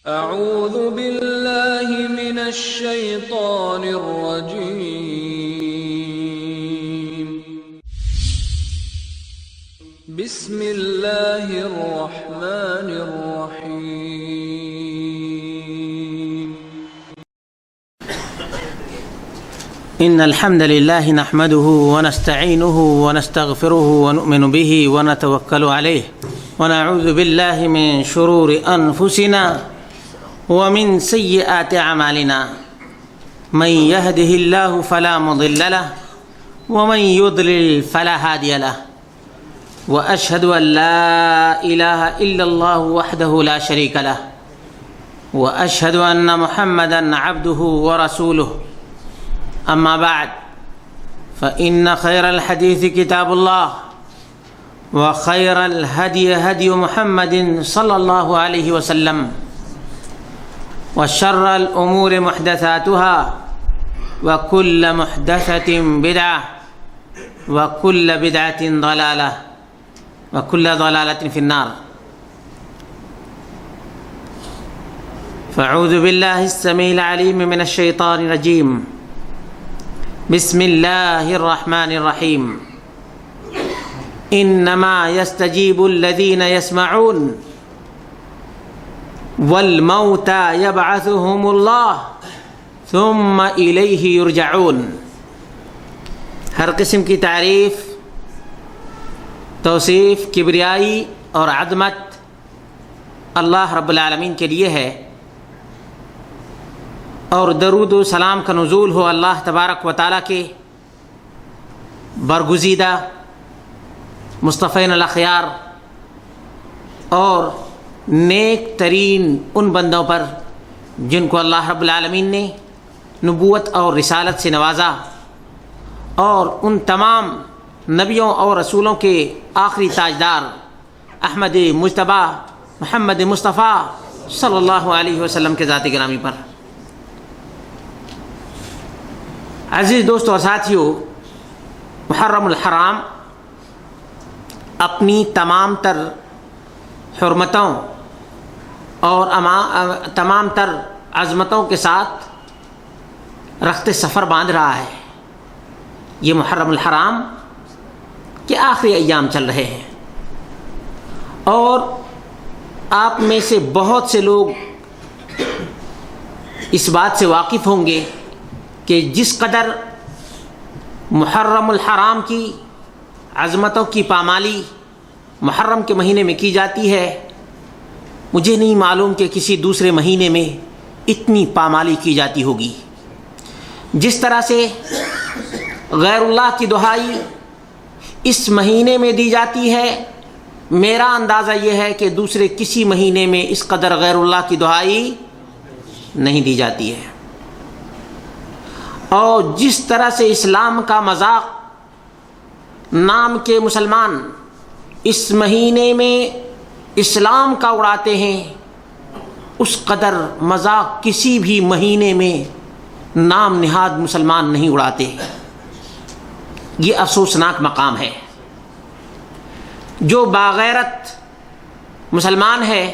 أعوذ بالله من الشيطان الرجيم. بسم الله الرحمن الرحيم. إن الحمد لله نحمده ونستعينه ونستغفره ونؤمن به ونتوكل عليه ونعوذ بالله من شرور أنفسنا ومن سيئات أعمالنا من يهده الله فلا مضل له ومن يضلل فلا هادي له وأشهد أن لا إله إلا الله وحده لا شريك له وأشهد أن محمدا عبده ورسوله. أما بعد فإن خير الحديث كتاب الله وخير الهدي هدي محمد صلى الله عليه وسلم وشر الأمور محدثاتها وكل محدثة بدعة وكل بدعة ضلالة وكل ضلالة في النار. فأعوذ بالله السميع العليم من الشيطان الرجيم. بسم الله الرحمن الرحيم. انما يستجيب الذين يسمعون والموتى يبعثهم الله ثم الیہ یرجعون. ہر قسم کی تعریف، توصیف، کبریائی اور عظمت اللہ رب العالمین کے لیے ہے، اور درود و سلام کا نزول ہو اللہ تبارک و تعالیٰ کے برگزیدہ مصطفین الاخیار اور نیک ترین ان بندوں پر جن کو اللہ رب العالمین نے نبوت اور رسالت سے نوازا، اور ان تمام نبیوں اور رسولوں کے آخری تاجدار احمد مجتبیٰ محمد مصطفیٰ صلی اللہ علیہ وسلم کے ذات گرامی پر. عزیز دوستوں اور ساتھیوں، محرم الحرام اپنی تمام تر حرمتوں اور تمام تر عظمتوں کے ساتھ رخت سفر باندھ رہا ہے. یہ محرم الحرام کے آخری ایام چل رہے ہیں، اور آپ میں سے بہت سے لوگ اس بات سے واقف ہوں گے کہ جس قدر محرم الحرام کی عظمتوں کی پامالی محرم کے مہینے میں کی جاتی ہے، مجھے نہیں معلوم کہ کسی دوسرے مہینے میں اتنی پامالی کی جاتی ہوگی. جس طرح سے غیر اللہ کی دہائی اس مہینے میں دی جاتی ہے، میرا اندازہ یہ ہے کہ دوسرے کسی مہینے میں اس قدر غیر اللہ کی دہائی نہیں دی جاتی ہے. اور جس طرح سے اسلام کا مذاق نام کے مسلمان اس مہینے میں اسلام کا اڑاتے ہیں، اس قدر مذاق کسی بھی مہینے میں نام نہاد مسلمان نہیں اڑاتے. یہ افسوسناک مقام ہے. جو باغیرت مسلمان ہے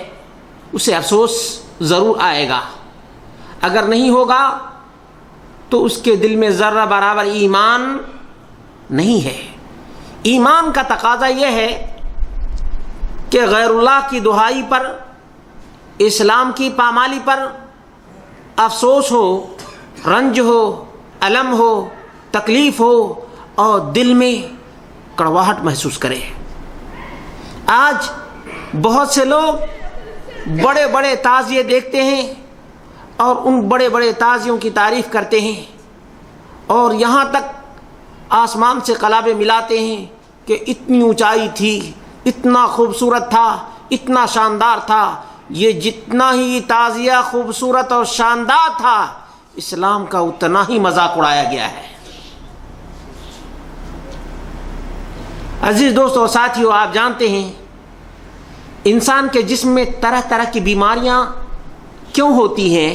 اسے افسوس ضرور آئے گا، اگر نہیں ہوگا تو اس کے دل میں ذرہ برابر ایمان نہیں ہے. ایمان کا تقاضا یہ ہے کہ غیر اللہ کی دہائی پر، اسلام کی پامالی پر افسوس ہو، رنج ہو، الم ہو، تکلیف ہو، اور دل میں کڑواہٹ محسوس کرے. آج بہت سے لوگ بڑے بڑے تعزیے دیکھتے ہیں اور ان بڑے بڑے تعزیوں کی تعریف کرتے ہیں، اور یہاں تک آسمان سے قلابے ملاتے ہیں کہ اتنی اونچائی تھی، اتنا خوبصورت تھا، اتنا شاندار تھا. یہ جتنا ہی تعزیہ خوبصورت اور شاندار تھا، اسلام کا اتنا ہی مذاق اڑایا گیا ہے. عزیز دوستو اور ساتھیوں، آپ جانتے ہیں انسان کے جسم میں طرح طرح کی بیماریاں کیوں ہوتی ہیں؟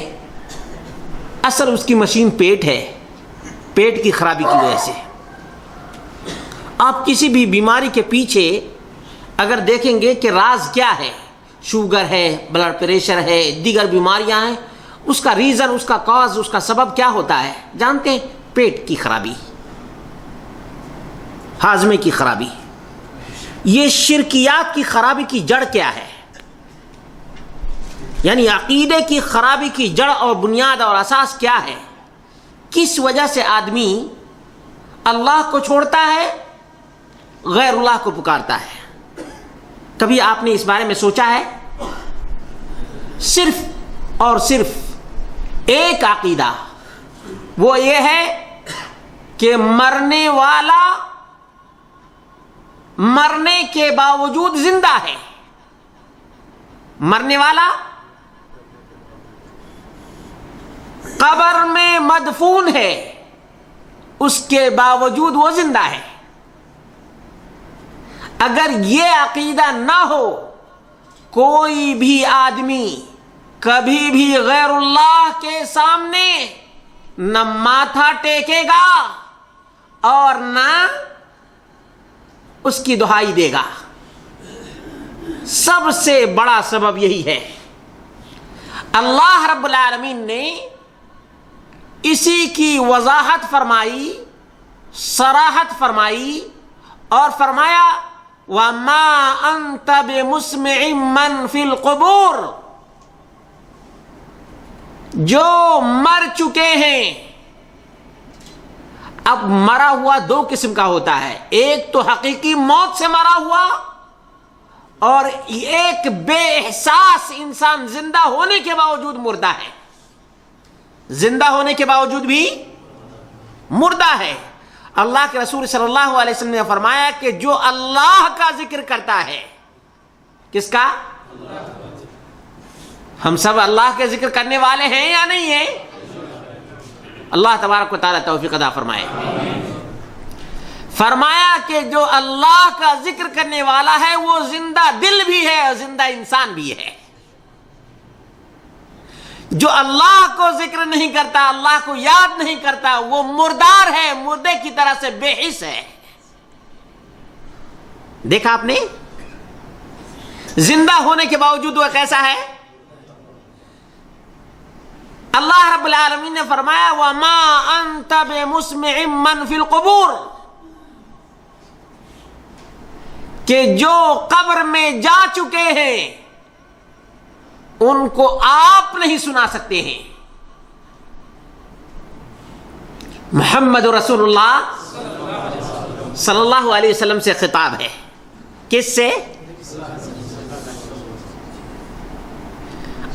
اصل اس کی مشین پیٹ ہے. پیٹ کی خرابی کی وجہ سے آپ کسی بھی بیماری کے پیچھے اگر دیکھیں گے کہ راز کیا ہے، شوگر ہے، بلڈ پریشر ہے، دیگر بیماریاں ہیں، اس کا ریزن، اس کا کاز، اس کا سبب کیا ہوتا ہے؟ جانتے ہیں؟ پیٹ کی خرابی، ہاضمے کی خرابی۔ یہ شرکیات کی خرابی کی جڑ کیا ہے؟ یعنی عقیدے کی خرابی کی جڑ اور بنیاد اور اساس کیا ہے؟ کس وجہ سے آدمی اللہ کو چھوڑتا ہے، غیر اللہ کو پکارتا ہے؟ کبھی آپ نے اس بارے میں سوچا ہے؟ صرف اور صرف ایک عقیدہ، وہ یہ ہے کہ مرنے والا مرنے کے باوجود زندہ ہے، مرنے والا قبر میں مدفون ہے، اس کے باوجود وہ زندہ ہے۔ اگر یہ عقیدہ نہ ہو، کوئی بھی آدمی کبھی بھی غیر اللہ کے سامنے نہ ماتھا ٹیکے گا اور نہ اس کی دہائی دے گا۔ سب سے بڑا سبب یہی ہے۔ اللہ رب العالمین نے اسی کی وضاحت فرمائی، صراحت فرمائی اور فرمایا وَمَا أَنْتَ بِمُسْمِعٍ مَّن فِي الْقُبُورِ، جو مر چکے ہیں۔ اب مرا ہوا دو قسم کا ہوتا ہے، ایک تو حقیقی موت سے مرا ہوا، اور ایک بے احساس انسان زندہ ہونے کے باوجود مردہ ہے، زندہ ہونے کے باوجود بھی مردہ ہے۔ اللہ کے رسول صلی اللہ علیہ وسلم نے فرمایا کہ جو اللہ کا ذکر کرتا ہے، کس کا؟ ہم سب اللہ کے ذکر کرنے والے ہیں یا نہیں ہیں؟ اللہ تبارک و تعالیٰ توفیق عطا فرمائے۔ فرمایا کہ جو اللہ کا ذکر کرنے والا ہے وہ زندہ دل بھی ہے اور زندہ انسان بھی ہے۔ جو اللہ کو ذکر نہیں کرتا، اللہ کو یاد نہیں کرتا، وہ مردار ہے، مردے کی طرح سے بے حس ہے۔ دیکھا آپ نے؟ زندہ ہونے کے باوجود وہ کیسا ہے؟ اللہ رب العالمین نے فرمایا وَمَا أَنْتَ بِمُسْمِعٍ مَّن فِي الْقُبُورِ، کہ جو قبر میں جا چکے ہیں ان کو آپ نہیں سنا سکتے ہیں۔ محمد رسول اللہ صلی اللہ علیہ وسلم سے خطاب ہے۔ کس سے؟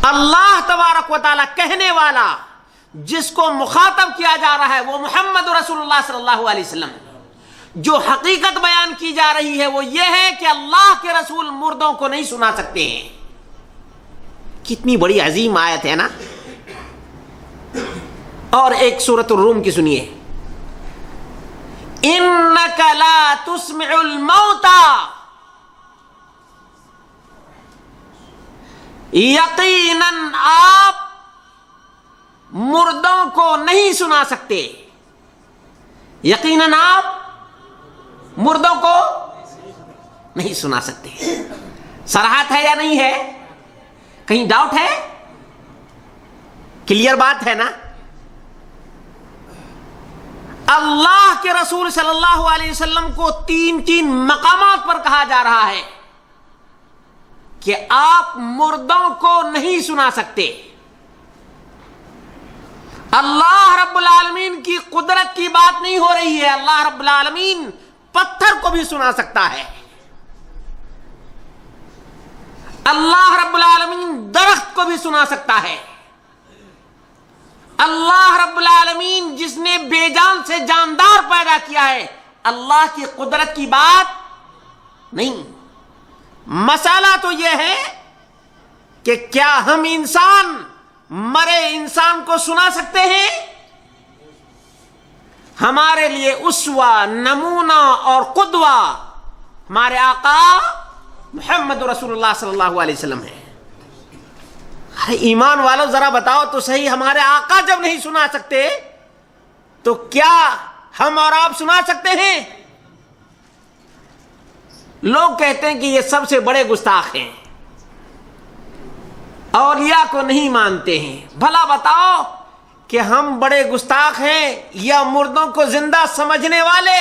اللہ تبارک و تعالی کہنے والا، جس کو مخاطب کیا جا رہا ہے وہ محمد رسول اللہ صلی اللہ علیہ وسلم۔ جو حقیقت بیان کی جا رہی ہے وہ یہ ہے کہ اللہ کے رسول مردوں کو نہیں سنا سکتے ہیں۔ کتنی بڑی عظیم آیت ہے نا۔ اور ایک سورۃ الروم کی سنیے، انک لا تسمع الموتى، یقیناً آپ مردوں کو نہیں سنا سکتے، یقیناً آپ مردوں کو نہیں سنا سکتے۔ صراحت ہے یا نہیں ہے؟ کہیں ڈاؤٹ ہے؟ کلیئر بات ہے نا؟ اللہ کے رسول صلی اللہ علیہ وسلم کو تین مقامات پر کہا جا رہا ہے کہ آپ مردوں کو نہیں سنا سکتے۔ اللہ رب العالمین کی قدرت کی بات نہیں ہو رہی ہے، اللہ رب العالمین پتھر کو بھی سنا سکتا ہے، اللہ رب العالمین درخت کو بھی سنا سکتا ہے۔ اللہ رب العالمین جس نے بے جان سے جاندار پیدا کیا ہے، اللہ کی قدرت کی بات نہیں۔ مسئلہ تو یہ ہے کہ کیا ہم انسان مرے انسان کو سنا سکتے ہیں؟ ہمارے لیے اسوہ، نمونہ اور قدوہ ہمارے آقا محمد رسول اللہ صلی اللہ علیہ وسلم ہے۔ ایمان والو ذرا بتاؤ تو صحیح، ہمارے آقا جب نہیں سنا سکتے تو کیا ہم اور آپ سنا سکتے ہیں؟ لوگ کہتے ہیں کہ یہ سب سے بڑے گستاخ ہیں، اولیاء کو نہیں مانتے ہیں. بھلا بتاؤ کہ ہم بڑے گستاخ ہیں یا مردوں کو زندہ سمجھنے والے,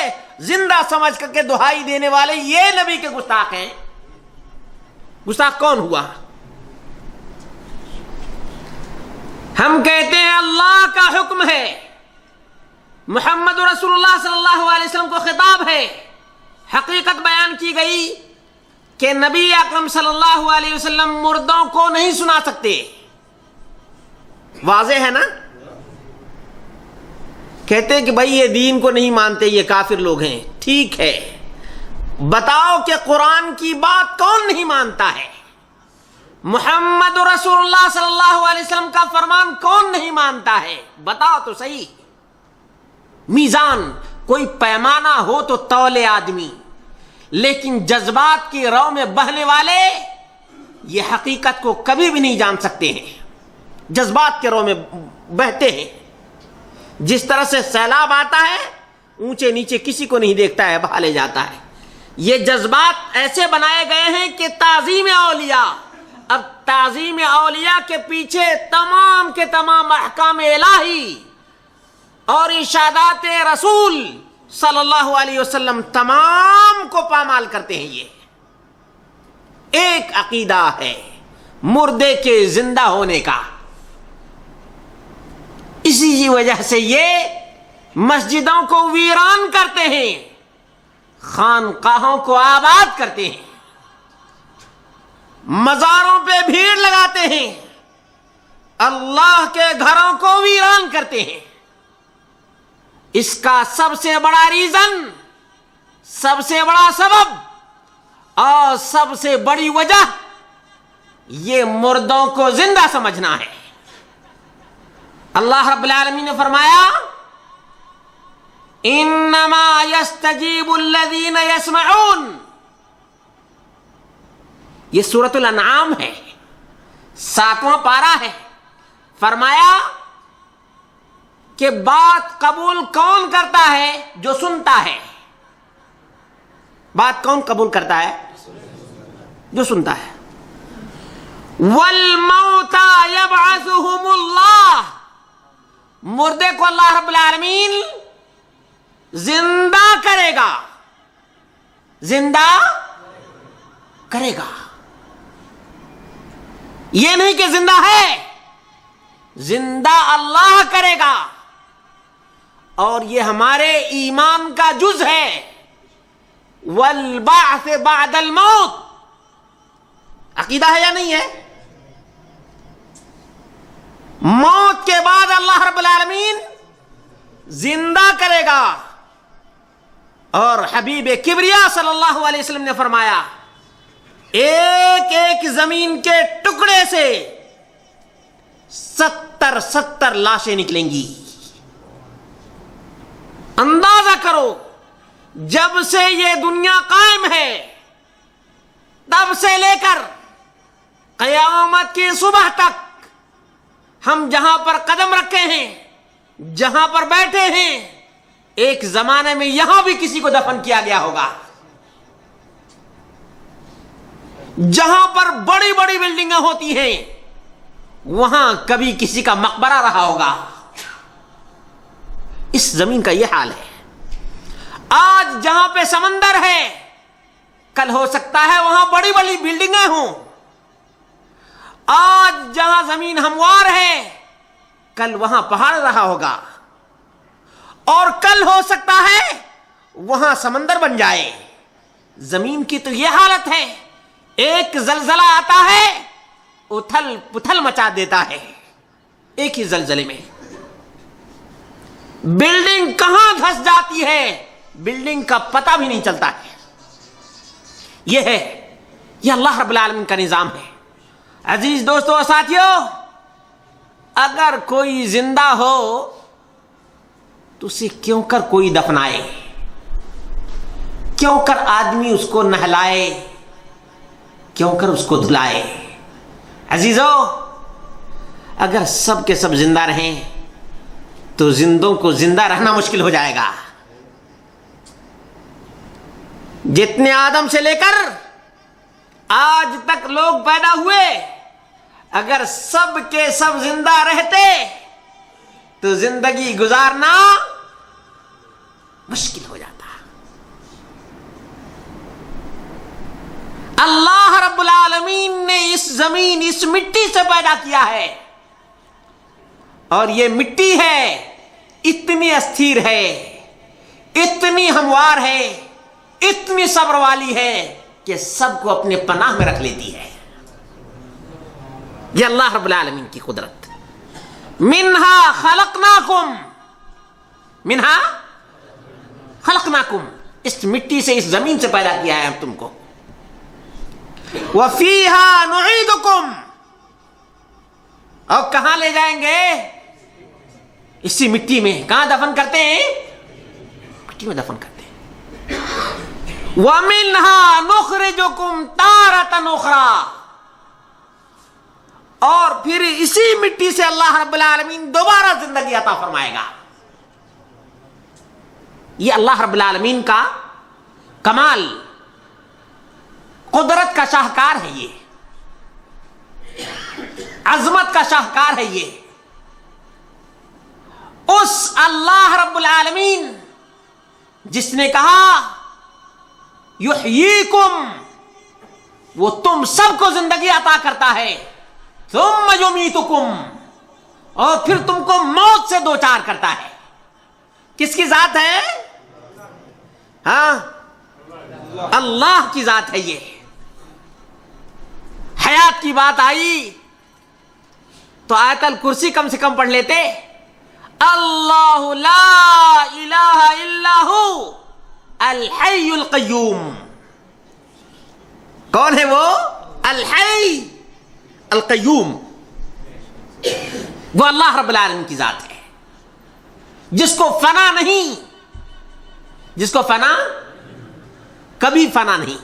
زندہ سمجھ کر کے دہائی دینے والے یہ نبی کے گستاخ ہیں؟ گستاخ کون ہوا؟ ہم کہتے ہیں اللہ کا حکم ہے, محمد رسول اللہ صلی اللہ علیہ وسلم کو خطاب ہے, حقیقت بیان کی گئی کہ نبی اکرم صلی اللہ علیہ وسلم مردوں کو نہیں سنا سکتے. واضح ہے نا؟ کہتے ہیں کہ بھائی یہ دین کو نہیں مانتے, یہ کافر لوگ ہیں. ٹھیک ہے, بتاؤ کہ قرآن کی بات کون نہیں مانتا ہے؟ محمد رسول اللہ صلی اللہ علیہ وسلم کا فرمان کون نہیں مانتا ہے؟ بتاؤ تو صحیح. میزان کوئی پیمانہ ہو تو تولے آدمی, لیکن جذبات کی رو میں بہنے والے یہ حقیقت کو کبھی بھی نہیں جان سکتے ہیں. جذبات کے رو میں بہتے ہیں. جس طرح سے سیلاب آتا ہے, اونچے نیچے کسی کو نہیں دیکھتا ہے, بہا لے جاتا ہے. یہ جذبات ایسے بنائے گئے ہیں کہ تعظیم اولیاء, اب تعظیم اولیاء کے پیچھے تمام کے تمام احکام الہی اور ارشادات رسول صلی اللہ علیہ وسلم تمام کو پامال کرتے ہیں. یہ ایک عقیدہ ہے مردے کے زندہ ہونے کا. اسی وجہ سے یہ مسجدوں کو ویران کرتے ہیں, خانقاہوں کو آباد کرتے ہیں, مزاروں پہ بھیڑ لگاتے ہیں, اللہ کے گھروں کو ویران کرتے ہیں. اس کا سب سے بڑا ریزن, سب سے بڑا سبب اور سب سے بڑی وجہ یہ مردوں کو زندہ سمجھنا ہے. اللہ رب العالمین نے فرمایا انما یستجیب الذین یسمعون. یہ سورۃ الانعام ہے, 7واں پارہ ہے. فرمایا کہ بات قبول کون کرتا ہے؟ جو سنتا ہے. بات کون قبول کرتا ہے؟ جو سنتا ہے. والموتى يبعثهم اللہ, مردے کو اللہ رب العالمین زندہ کرے گا, زندہ کرے گا. یہ نہیں کہ زندہ ہے, زندہ اللہ کرے گا. اور یہ ہمارے ایمان کا جز ہے. والبعث بعد الموت, عقیدہ ہے یا نہیں ہے؟ موت کے بعد اللہ رب العالمین زندہ کرے گا. اور حبیب کبریا صلی اللہ علیہ وسلم نے فرمایا ایک ایک زمین کے ٹکڑے سے 70 لاشیں نکلیں گی. اندازہ کرو, جب سے یہ دنیا قائم ہے تب سے لے کر قیامت کی صبح تک ہم جہاں پر قدم رکھے ہیں, جہاں پر بیٹھے ہیں, ایک زمانے میں یہاں بھی کسی کو دفن کیا گیا ہوگا. جہاں پر بڑی بڑی بلڈنگیں ہوتی ہیں وہاں کبھی کسی کا مقبرہ رہا ہوگا. اس زمین کا یہ حال ہے. آج جہاں پہ سمندر ہے کل ہو سکتا ہے وہاں بڑی بڑی بلڈنگیں ہوں. آج جہاں زمین ہموار ہے کل وہاں پہاڑ رہا ہوگا, اور کل ہو سکتا ہے وہاں سمندر بن جائے. زمین کی تو یہ حالت ہے, ایک زلزلہ آتا ہے اتھل پتھل مچا دیتا ہے ایک ہی زلزلے میں. بلڈنگ کہاں دھس جاتی ہے بلڈنگ کا پتہ بھی نہیں چلتا ہے. یہ اللہ رب العالمین کا نظام ہے. عزیز دوستو اور ساتھیو, اگر کوئی زندہ ہو تو اسے کیوں کر کوئی دفنائے, کیوں کر آدمی اس کو نہلائے, کیوں کر اس کو دھلائے. عزیزو, اگر سب کے سب زندہ رہیں تو زندوں کو زندہ رہنا مشکل ہو جائے گا. جتنے آدم سے لے کر آج تک لوگ پیدا ہوئے, اگر سب کے سب زندہ رہتے تو زندگی گزارنا مشکل ہو جاتا. اللہ رب العالمین نے اس زمین اس مٹی سے پیدا کیا ہے اور یہ مٹی ہے اتنی استھیر ہے, اتنی ہموار ہے, اتنی صبر والی ہے کہ سب کو اپنے پناہ میں رکھ لیتی ہے. یہ اللہ رب العالمین کی قدرت. منہا خلقناکم, منہا خلقناکم, اس مٹی سے اس زمین سے پیدا کیا ہے ہم تم کو. وفیہا نعیدکم, اور کہاں لے جائیں گے؟ اسی مٹی میں. کہاں دفن کرتے ہیں؟ مٹی میں دفن کرتے ہیں. ومنہا نخرجکم تارۃ اخری, اور پھر اسی مٹی سے اللہ رب العالمین دوبارہ زندگی عطا فرمائے گا. یہ اللہ رب العالمین کا کمال, قدرت کا شاہکار ہے, یہ عظمت کا شاہکار ہے. یہ اس اللہ رب العالمین جس نے کہا یحییکم, وہ تم سب کو زندگی عطا کرتا ہے. ثم یمیتکم, اور پھر تم کو موت سے دوچار کرتا ہے. کس کی ذات ہے؟ ہاں, اللہ کی ذات ہے. یہ حیات کی بات آئی تو آیت الکرسی کم سے کم پڑھ لیتے. اللہ لا الہ الا ہو الحی القیوم. کون ہے وہ؟ الحی القیوم. وہ اللہ رب العالمین کی ذات ہے جس کو فنا نہیں, جس کو فنا کبھی فنا نہیں.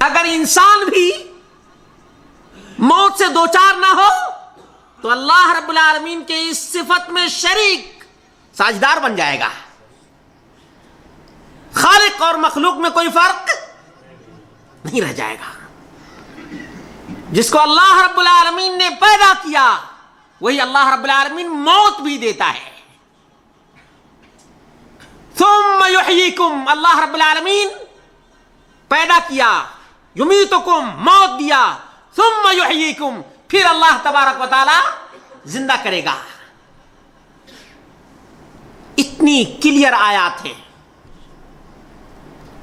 اگر انسان بھی موت سے دوچار نہ ہو تو اللہ رب العالمین کے اس صفت میں شریک ساجدار بن جائے گا. خالق اور مخلوق میں کوئی فرق نہیں رہ جائے گا. جس کو اللہ رب العالمین نے پیدا کیا وہی اللہ رب العالمین موت بھی دیتا ہے. ثم یحییکم, اللہ رب العالمین پیدا کیا, یمیتکم, موت دیا, ثم یحییکم, پھر اللہ تبارک و تعالی زندہ کرے گا. اتنی کلیئر آیات ہیں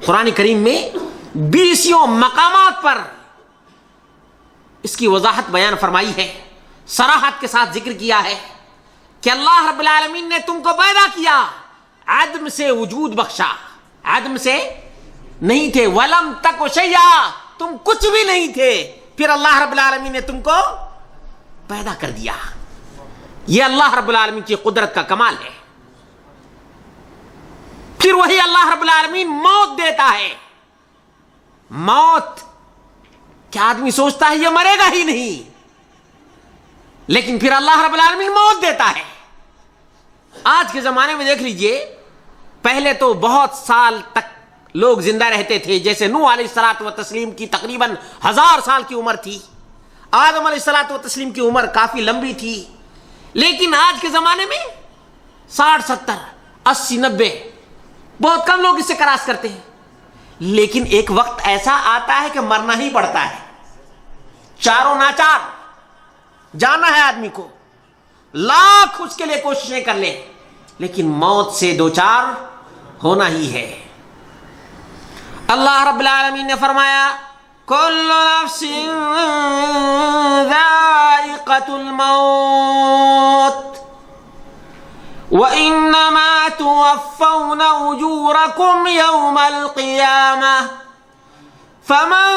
قرآن کریم میں, 20 مقامات پر اس کی وضاحت بیان فرمائی ہے, صراحت کے ساتھ ذکر کیا ہے کہ اللہ رب العالمین نے تم کو پیدا کیا, عدم سے وجود بخشا. عدم سے نہیں تھے, ولم تک شیئا, تم کچھ بھی نہیں تھے, پھر اللہ رب العالمین نے تم کو پیدا کر دیا. یہ اللہ رب العالمین کی قدرت کا کمال ہے. پھر وہی اللہ رب العالمین موت دیتا ہے. موت کیا آدمی سوچتا ہے یہ مرے گا ہی نہیں, لیکن پھر اللہ رب العالمین موت دیتا ہے. آج کے زمانے میں دیکھ لیجئے, پہلے تو بہت سال تک لوگ زندہ رہتے تھے, جیسے نوح علیہ الصلوۃ والتسلیم کی تقریباً 1000 سال کی عمر تھی, آدم علیہ الصلوۃ والتسلیم کی عمر کافی لمبی تھی. لیکن آج کے زمانے میں 60 70 80 90 بہت کم لوگ اس سے کراس کرتے ہیں. لیکن ایک وقت ایسا آتا ہے کہ مرنا ہی پڑتا ہے, چاروں ناچار جانا ہے آدمی کو, لاکھ اس کے لیے کوششیں کر لے, لیکن موت سے دوچار ہونا ہی ہے. اللہ رب العالمین نے فرمایا کل نفس ذائقۃ الموت وَإِنَّمَا تُوَفَّوْنَ أُجُورَكُمْ يَوْمَ الْقِيَامَةِ فَمَنْ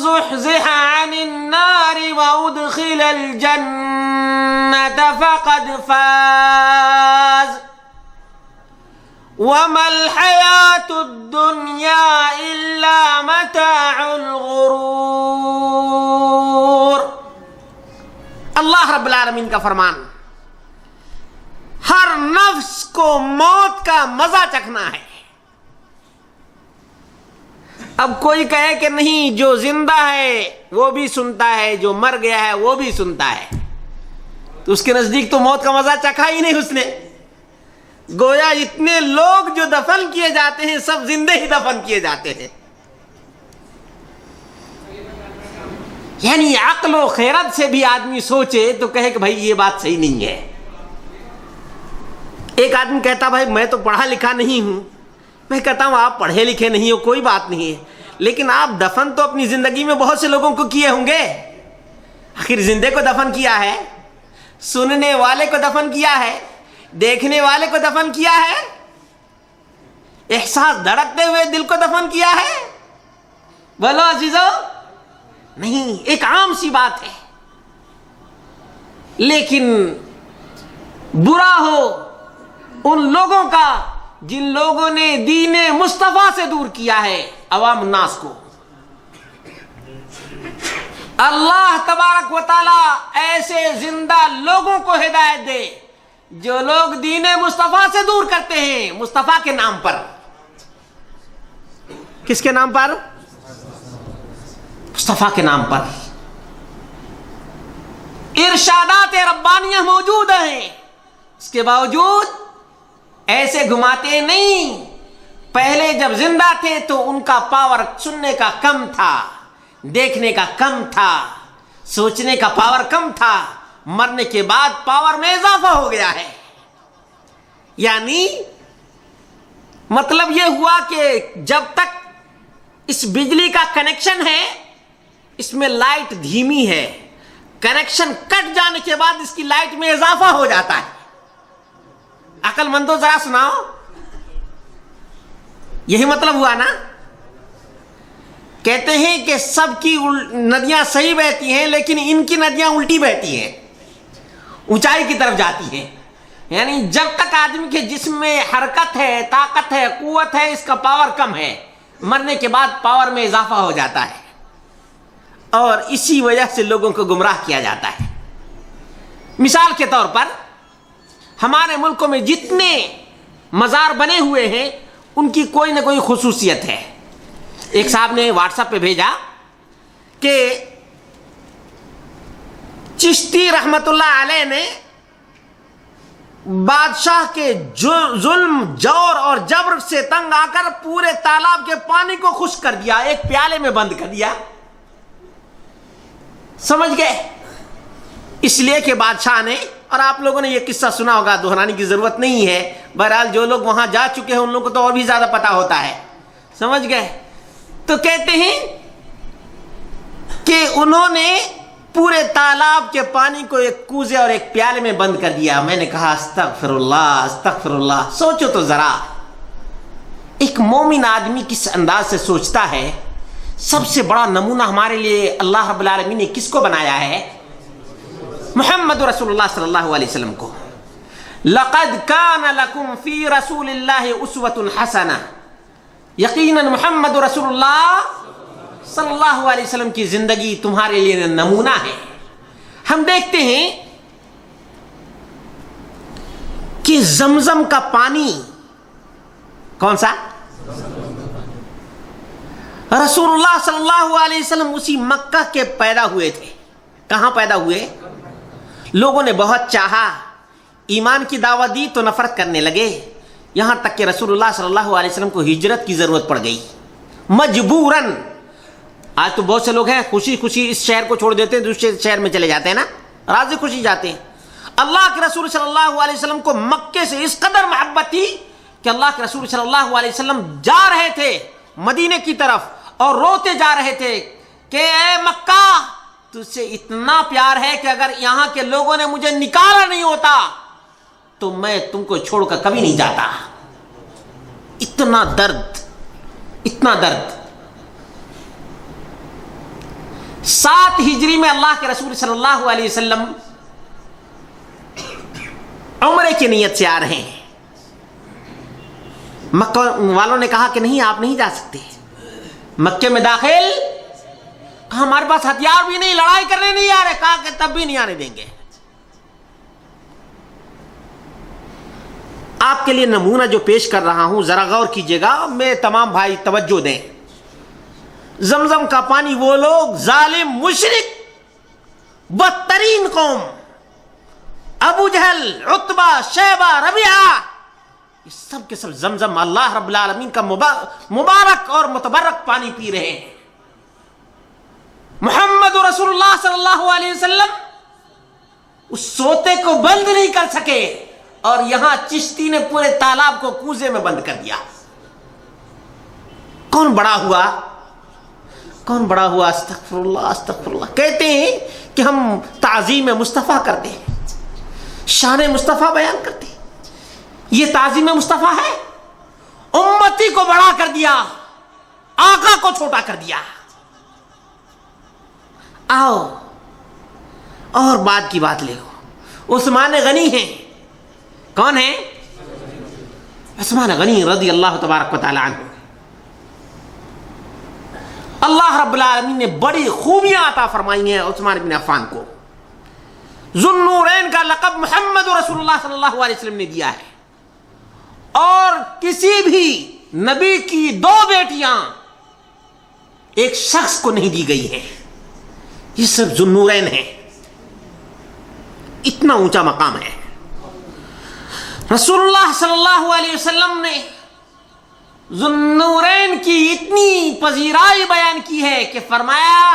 زُحْزِحَ عَنِ النَّارِ وَأُدْخِلَ الْجَنَّةَ فَقَدْ فَازَ وَمَا الْحَيَاةُ الدُّنْيَا إِلَّا مَتَاعُ الْغُرُورِ. اللہ رب العالمین کا فرمان, ہر نفس کو موت کا مزہ چکھنا ہے. اب کوئی کہے کہ نہیں، جو زندہ ہے وہ بھی سنتا ہے، جو مر گیا ہے وہ بھی سنتا ہے، تو اس کے نزدیک تو موت کا مزہ چکھا ہی نہیں اس نے۔ گویا اتنے لوگ جو دفن کیے جاتے ہیں سب زندے ہی دفن کیے جاتے ہیں۔ یعنی عقل و خیرت سے بھی آدمی سوچے تو کہے کہ بھائی یہ بات صحیح نہیں ہے۔ ایک آدمی کہتا بھائی میں تو پڑھا لکھا نہیں ہوں، میں کہتا ہوں آپ پڑھے لکھے نہیں ہو کوئی بات نہیں ہے، لیکن آپ دفن تو اپنی زندگی میں بہت سے لوگوں کو کیے ہوں گے، آخر زندے کو دفن کیا ہے، سننے والے کو دفن کیا ہے، دیکھنے والے کو دفن کیا ہے، احساس دھڑکتے ہوئے دل کو دفن کیا ہے۔ بولو عزیزو، نہیں، ایک عام سی بات ہے، لیکن برا ہو ان لوگوں کا جن لوگوں نے دین مصطفیٰ سے دور کیا ہے عوام الناس کو۔ اللہ تبارک و تعالی ایسے زندہ لوگوں کو ہدایت دے جو لوگ دین مصطفیٰ سے دور کرتے ہیں، مصطفیٰ کے نام پر۔ کس کے نام پر؟ مصطفیٰ کے نام پر۔ ارشادات ربانیہ موجود ہیں، اس کے باوجود ایسے گھماتے نہیں۔ پہلے جب زندہ تھے تو ان کا پاور سننے کا کم تھا، دیکھنے کا کم تھا، سوچنے کا پاور کم تھا، مرنے کے بعد پاور میں اضافہ ہو گیا ہے۔ یعنی مطلب یہ ہوا کہ جب تک اس بجلی کا کنیکشن ہے اس میں لائٹ دھیمی ہے، کنیکشن کٹ جانے کے بعد اس کی لائٹ میں اضافہ ہو جاتا ہے۔ عقل مندو ذرا سناؤ، یہی مطلب ہوا نا؟ کہتے ہیں کہ سب کی ندیاں صحیح بہتی ہیں لیکن ان کی ندیاں الٹی بہتی ہیں، اونچائی کی طرف جاتی ہیں۔ یعنی جب تک آدمی کے جسم میں حرکت ہے، طاقت ہے، قوت ہے، اس کا پاور کم ہے، مرنے کے بعد پاور میں اضافہ ہو جاتا ہے، اور اسی وجہ سے لوگوں کو گمراہ کیا جاتا ہے۔ مثال کے طور پر ہمارے ملکوں میں جتنے مزار بنے ہوئے ہیں ان کی کوئی نہ کوئی خصوصیت ہے۔ ایک صاحب نے واٹس ایپ پہ بھیجا کہ چشتی رحمت اللہ علیہ نے بادشاہ کے ظلم، جور اور جبر سے تنگ آ کر پورے تالاب کے پانی کو خشک کر دیا، ایک پیالے میں بند کر دیا۔ سمجھ گئے؟ اس لیے کہ بادشاہ نے، اور آپ لوگوں نے یہ قصہ سنا ہوگا، دہرانے کی ضرورت نہیں ہے، بہرحال جو لوگ وہاں جا چکے ہیں ان لوگوں کو تو اور بھی زیادہ پتا ہوتا ہے۔ سمجھ گئے؟ تو کہتے ہیں کہ انہوں نے پورے تالاب کے پانی کو ایک کوزے اور ایک پیالے میں بند کر دیا۔ میں نے کہا استغفر اللہ استغفر اللہ۔ سوچو تو ذرا، ایک مومن آدمی کس انداز سے سوچتا ہے۔ سب سے بڑا نمونہ ہمارے لیے اللہ رب العالمین نے کس کو بنایا ہے؟ محمد رسول اللہ صلی اللہ علیہ وسلم کو۔ لقد کان لکم فی رسول اللہ اسوۃ حسنہ، یقیناً محمد رسول اللہ صلی اللہ علیہ وسلم کی زندگی تمہارے لیے نمونہ ہے۔ ہم دیکھتے ہیں کہ زمزم کا پانی کون سا؟ رسول اللہ صلی اللہ علیہ وسلم اسی مکہ کے پیدا ہوئے تھے۔ کہاں پیدا ہوئے؟ لوگوں نے بہت چاہا، ایمان کی دعوت دی تو نفرت کرنے لگے، یہاں تک کہ رسول اللہ صلی اللہ علیہ وسلم کو ہجرت کی ضرورت پڑ گئی مجبوراً۔ آج تو بہت سے لوگ ہیں خوشی خوشی اس شہر کو چھوڑ دیتے ہیں، دوسرے شہر میں چلے جاتے ہیں نا، راضی خوشی جاتے ہیں۔ اللہ کے رسول صلی اللہ علیہ وسلم کو مکے سے اس قدر محبت تھی کہ اللہ کے رسول صلی اللہ علیہ وسلم جا رہے تھے مدینے کی طرف اور روتے جا رہے تھے کہ اے مکہ، تجھ سے اتنا پیار ہے کہ اگر یہاں کے لوگوں نے مجھے نکالا نہیں ہوتا تو میں تم کو چھوڑ کر کبھی نہیں جاتا۔ اتنا درد، اتنا درد۔ 7 ہجری میں اللہ کے رسول صلی اللہ علیہ وسلم عمرے کی نیت سے آ رہے ہیں۔ مکہ والوں نے کہا کہ نہیں، آپ نہیں جا سکتے مکے میں داخل، ہمارے پاس ہتھیار بھی نہیں، لڑائی کرنے نہیں آ رہے، کہا کہ تب بھی نہیں آنے دیں گے۔ آپ کے لیے نمونہ جو پیش کر رہا ہوں ذرا غور کیجئے گا، میں تمام بھائی توجہ دیں۔ زمزم کا پانی وہ لوگ ظالم مشرک بدترین قوم ابو جہل عتبہ شیبہ ربیعہ یہ سب کے سب زمزم اللہ رب العالمین کا مبارک اور متبرک پانی پی رہے ہیں. محمد رسول اللہ صلی اللہ علیہ وسلم اس سوتے کو بند نہیں کر سکے اور یہاں چشتی نے پورے تالاب کو کوزے میں بند کر دیا. کون بڑا ہوا؟ کون بڑا ہوا؟ استغفر اللہ استغفر اللہ. کہتے ہیں کہ ہم تعظیم مصطفیٰ کرتے ہیں, شان مصطفیٰ بیان کرتے ہیں. یہ تعظیم مصطفیٰ ہے؟ امتی کو بڑا کر دیا, آقا کو چھوٹا کر دیا. آؤ اور بات کی بات لے لو. عثمان غنی ہیں. کون ہیں؟ عثمان غنی رضی اللہ تبارک و تعالی عنہ. اللہ رب العالمین نے بڑی خوبیاں عطا فرمائی ہیں عثمان بن عفان کو. ذو النورین کا لقب محمد رسول اللہ صلی اللہ علیہ وسلم نے دیا ہے, اور کسی بھی نبی کی 2 بیٹیاں ایک شخص کو نہیں دی گئی ہیں. یہ سب ذو النورین ہیں. اتنا اونچا مقام ہے. رسول اللہ صلی اللہ علیہ وسلم نے ذو النورین کی اتنی پذیرائی بیان کی ہے کہ فرمایا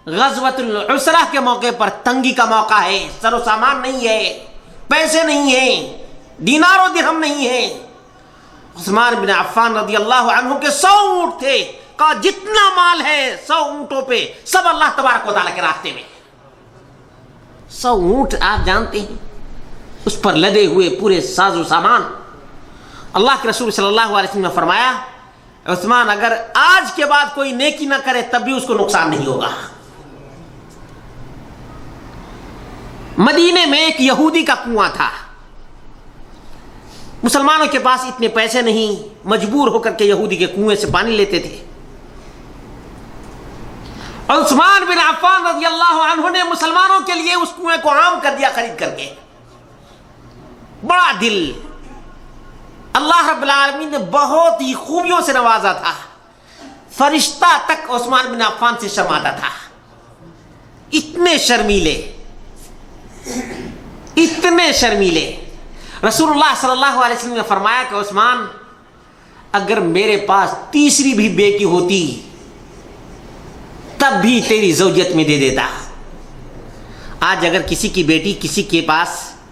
غزوۃ العسرہ کے موقع پر تنگی کا موقع ہے, سر و سامان نہیں ہے, پیسے نہیں ہیں, دینار و درہم نہیں ہے. عثمان بن عفان رضی اللہ عنہ کے 100 اونٹ تھے. کہا جتنا مال ہے 100 اونٹوں پہ سب اللہ تبارک و تعالیٰ کے راستے میں. 100 اونٹ آپ جانتے ہیں, اس پر لدے ہوئے پورے ساز و سامان. اللہ کے رسول صلی اللہ علیہ وسلم نے فرمایا عثمان اگر آج کے بعد کوئی نیکی نہ کرے تب بھی اس کو نقصان نہیں ہوگا. مدینے میں ایک یہودی کا کنواں تھا. مسلمانوں کے پاس اتنے پیسے نہیں, مجبور ہو کر کے یہودی کے کنویں سے پانی لیتے تھے. عثمان بن عفان رضی اللہ عنہ نے مسلمانوں کے لیے اس کنویں کو عام کر دیا خرید کر کے. بڑا دل. اللہ رب العالمین نے بہت ہی خوبیوں سے نوازا تھا. فرشتہ تک عثمان بن عفان سے شرماتا تھا. اتنے شرمیلے, اتنے شرمیلے. رسول اللہ صلی اللہ علیہ وسلم نے فرمایا کہ عثمان اگر میرے پاس تیسری بھی بیٹی ہوتی تب بھی تیری زوجیت میں دے دیتا. آج اگر کسی کی بیٹی کسی کے پاس